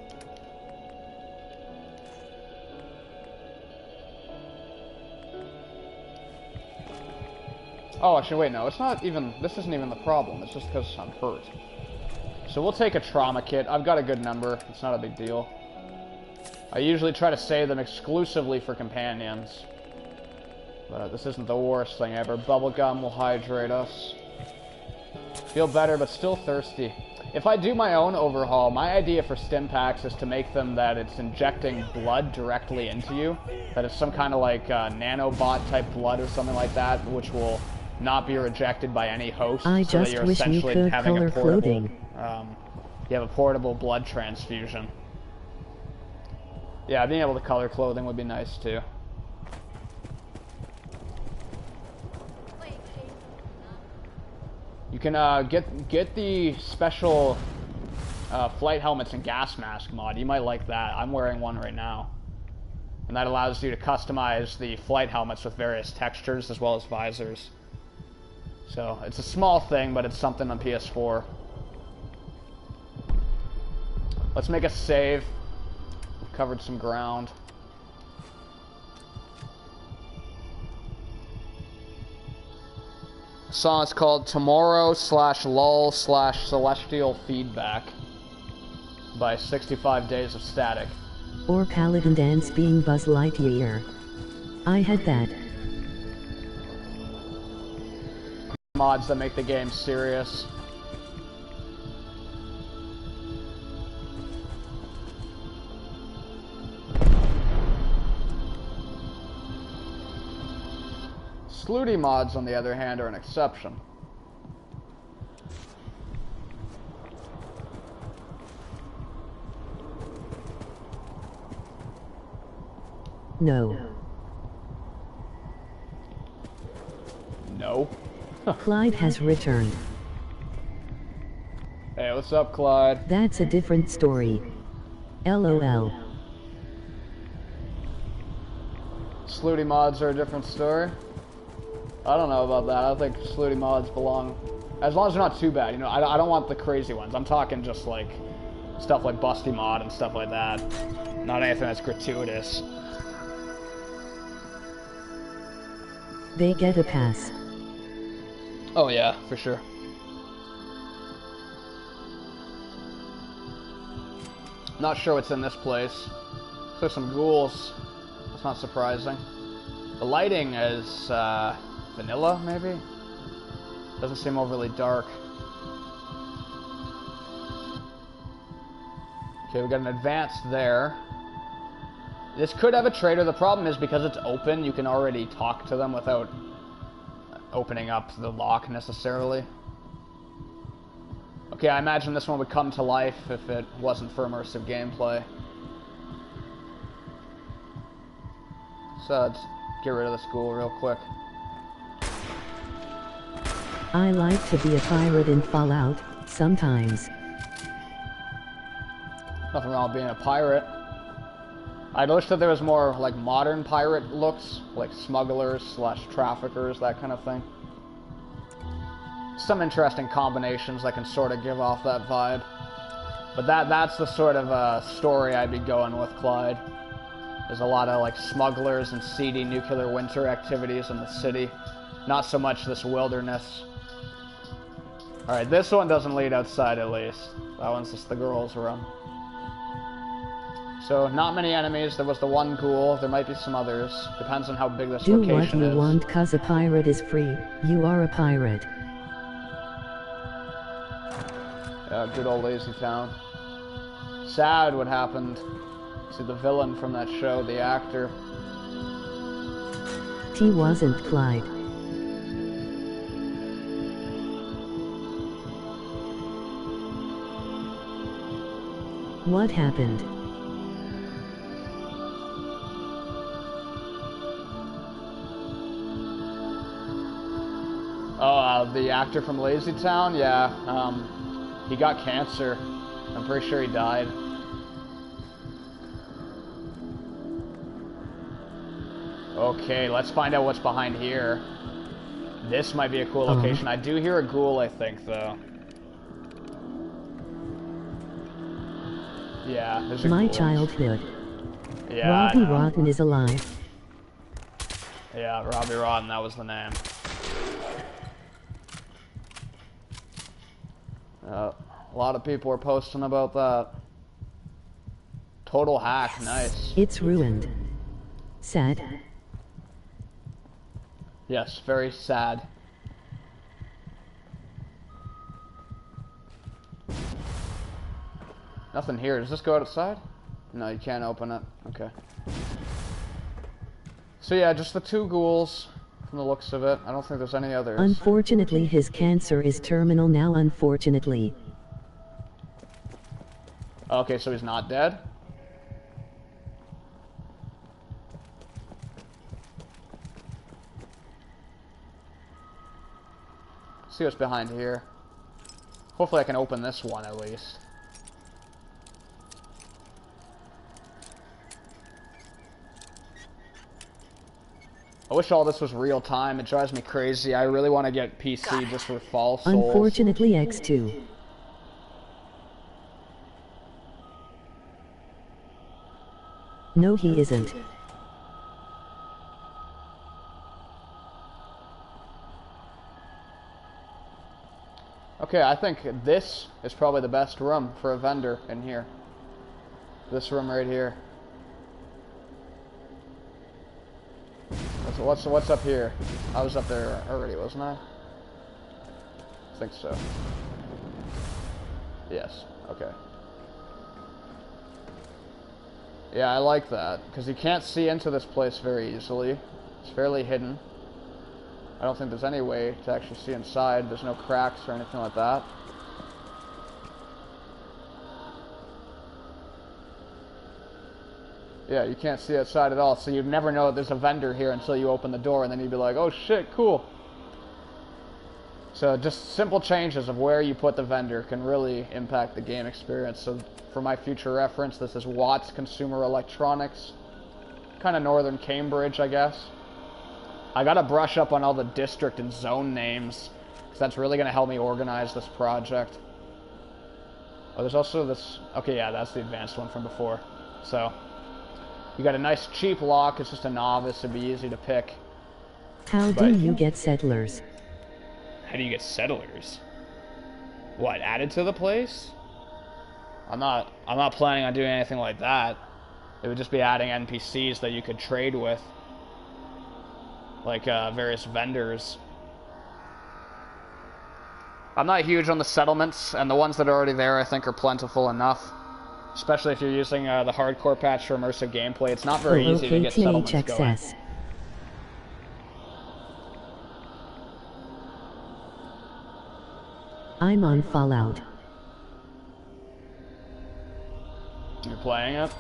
Oh, actually, wait, no, it's not even, this isn't even the problem. It's just because I'm hurt. So we'll take a trauma kit. I've got a good number. It's not a big deal. I usually try to save them exclusively for companions. But this isn't the worst thing ever. Bubblegum will hydrate us. Feel better, but still thirsty. If I do my own overhaul, my idea for stim packs is to make them that it's injecting blood directly into you. That it's some kind of like nanobot type blood or something like that, which will not be rejected by any host. I so just that you're wish you essentially could having color a portable, clothing. you have a portable blood transfusion. Yeah, being able to color clothing would be nice too. You can get the special flight helmets and gas mask mod. You might like that. I'm wearing one right now. And that allows you to customize the flight helmets with various textures as well as visors. So it's a small thing, but it's something on PS4. Let's make a save. We've covered some ground. The song is called Tomorrow/Lull/Celestial Feedback by 65 Days of Static. Or Paladin Dance being Buzz Lightyear. I had that. Mods that make the game serious. Slooty mods, on the other hand, are an exception. No. No. Clyde has returned. Hey, what's up, Clyde? That's a different story. LOL. Slooty mods are a different story? I don't know about that. I think slooty mods belong... As long as they're not too bad, you know? I don't want the crazy ones. I'm talking just like... stuff like Busty Mod and stuff like that. Not anything that's gratuitous. They get a pass. Oh yeah, for sure. Not sure what's in this place. There's some ghouls. That's not surprising. The lighting is vanilla, maybe? Doesn't seem overly dark. Okay, we got an advance there. This could have a trader. The problem is because it's open, you can already talk to them without opening up the lock necessarily. Okay, I imagine this one would come to life if it wasn't for immersive gameplay. So let's get rid of this ghoul real quick. I like to be a pirate in Fallout, sometimes. Nothing wrong with being a pirate. I'd wish that there was more, like, modern pirate looks, like smugglers/traffickers, that kind of thing. Some interesting combinations that can sort of give off that vibe. But that's the sort of story I'd be going with, Clyde. There's a lot of, like, smugglers and seedy nuclear winter activities in the city. Not so much this wilderness. Alright, this one doesn't lead outside, at least. That one's just the girls' room. So, not many enemies. There was the one ghoul. There might be some others. Depends on how big this Do location what is. you want, cause a pirate is free. You are a pirate. Yeah, good old Lazy Town. Sad what happened to the villain from that show, the actor. He wasn't Clyde. What happened? Oh, the actor from Lazy Town? Yeah, he got cancer. I'm pretty sure he died. Okay, let's find out what's behind here. This might be a cool location. I do hear a ghoul, I think, though. Yeah, there's a My ghoul. childhood. Yeah, Robbie Rotten is alive. Yeah, Robbie Rotten, that was the name. A lot of people are posting about that. Total hack, nice. It's ruined. Sad. Yes, very sad. Nothing here. Does this go outside? No, you can't open it. Okay. So yeah, just the two ghouls from the looks of it. I don't think there's any others. Unfortunately, his cancer is terminal now, unfortunately. Okay, so he's not dead? See what's behind here. Hopefully I can open this one at least. I wish all this was real time. It drives me crazy. I really want to get PC just for Fall Souls. Unfortunately, X2. No, he isn't. Okay, I think this is probably the best room for a vendor in here. This room right here. What's up here? I was up there already, wasn't I? I think so. Yes. Okay. Yeah, I like that because you can't see into this place very easily. It's fairly hidden. I don't think there's any way to actually see inside. There's no cracks or anything like that. Yeah, you can't see outside at all, so you'd never know there's a vendor here until you open the door, and then you'd be like, oh shit, cool. So just simple changes of where you put the vendor can really impact the game experience. So for my future reference, this is Watts Consumer Electronics. Kind of northern Cambridge, I guess. I gotta brush up on all the district and zone names, because that's really gonna help me organize this project. Oh, there's also this... Okay, yeah, that's the advanced one from before. So... You got a nice cheap lock, it's just a novice, it'd be easy to pick. How do you get settlers? How do you get settlers? What, added to the place? I'm not planning on doing anything like that. It would just be adding NPCs that you could trade with. Like various vendors. I'm not huge on the settlements, and the ones that are already there I think are plentiful enough. Especially if you're using the hardcore patch for immersive gameplay. It's not very easy to get settlements going. I'm on Fallout. You're playing it?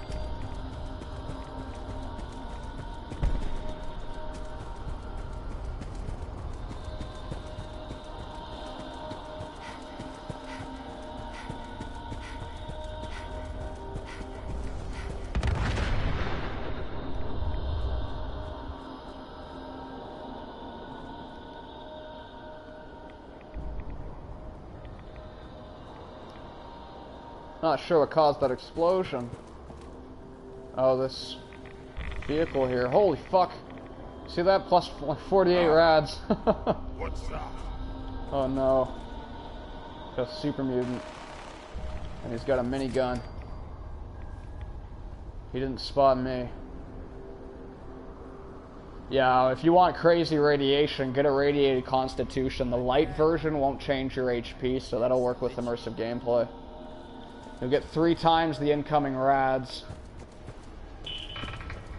Not sure what caused that explosion. Oh, this vehicle here. Holy fuck. See that? Plus like 48 rads. What's that? Oh no. Got a super mutant. And he's got a minigun. He didn't spot me. Yeah, if you want crazy radiation, get a radiated constitution. The light version won't change your HP, so that'll work with immersive gameplay. You'll get 3 times the incoming rads.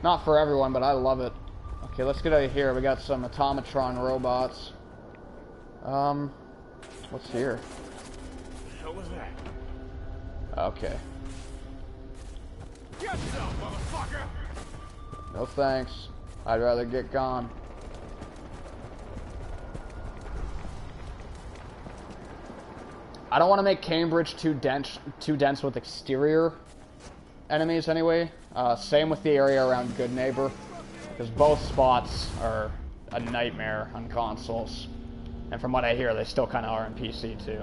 Not for everyone, but I love it. Okay, let's get out of here. We got some automatron robots. What's here? What the hell was that? Okay. Get some, motherfucker! No thanks. I'd rather get gone. I don't want to make Cambridge too dense with exterior enemies anyway. Same with the area around Good Neighbor, because both spots are a nightmare on consoles. And from what I hear, they still kind of are on PC too.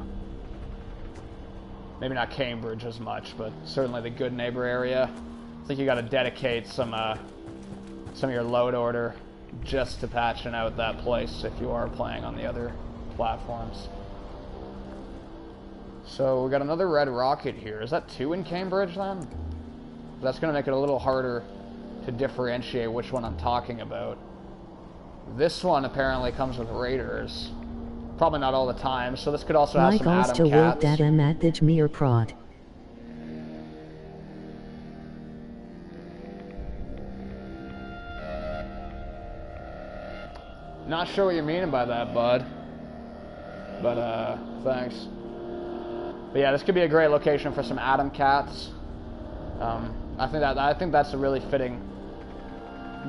Maybe not Cambridge as much, but certainly the Good Neighbor area. I think you got to dedicate some of your load order just to patching out that place if you are playing on the other platforms. So we got another red rocket here. Is that 2 in Cambridge then? That's going to make it a little harder to differentiate which one I'm talking about. This one apparently comes with raiders. Probably not all the time, so this could also have some Atom Cats. Not sure what you're meaning by that, bud. But, thanks. But yeah, this could be a great location for some Atom Cats. I think that's a really fitting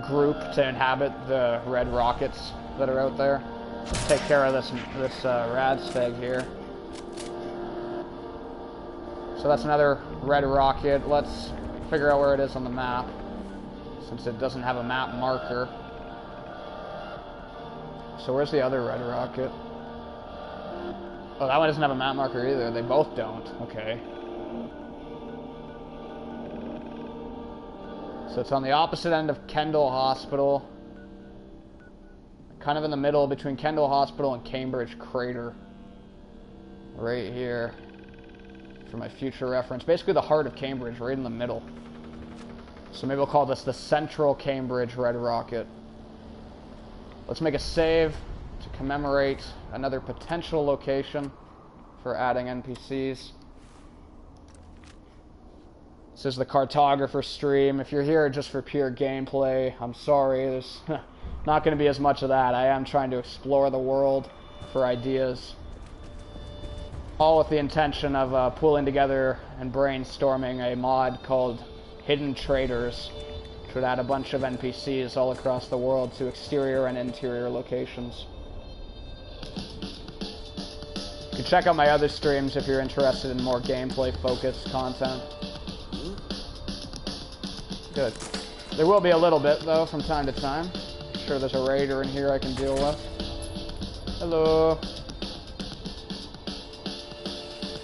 group to inhabit the red rockets that are out there. Let's take care of this rad stag here. So that's another red rocket. Let's figure out where it is on the map, since it doesn't have a map marker. So where's the other red rocket? Oh, that one doesn't have a map marker either. They both don't. Okay. So it's on the opposite end of Kendall Hospital. Kind of in the middle between Kendall Hospital and Cambridge Crater. Right here. For my future reference. Basically the heart of Cambridge, right in the middle. So maybe we'll call this the Central Cambridge Red Rocket. Let's make a save to commemorate another potential location for adding NPCs. This is the Cartographer stream. If you're here just for pure gameplay, I'm sorry. There's not going to be as much of that. I am trying to explore the world for ideas. All with the intention of pulling together and brainstorming a mod called Hidden Traders, which would add a bunch of NPCs all across the world to exterior and interior locations. You can check out my other streams if you're interested in more gameplay-focused content. Good. There will be a little bit, though, from time to time. I'm sure there's a raider in here I can deal with. Hello.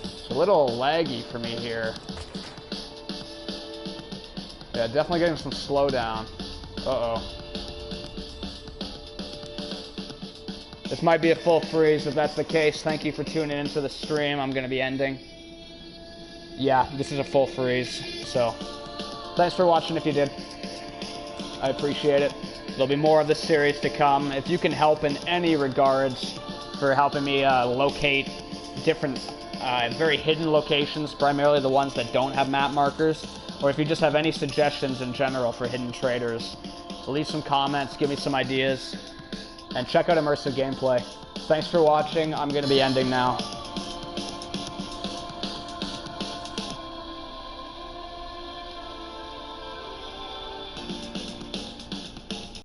It's a little laggy for me here. Yeah, definitely getting some slowdown. Uh-oh. This might be a full freeze. If that's the case, thank you for tuning into the stream. I'm going to be ending. Yeah, this is a full freeze, so thanks for watching if you did. I appreciate it. There'll be more of this series to come. If you can help in any regards for helping me locate different very hidden locations, primarily the ones that don't have map markers, or if you just have any suggestions in general for hidden traders, leave some comments, give me some ideas, and check out Immersive Gameplay. Thanks for watching. I'm going to be ending now.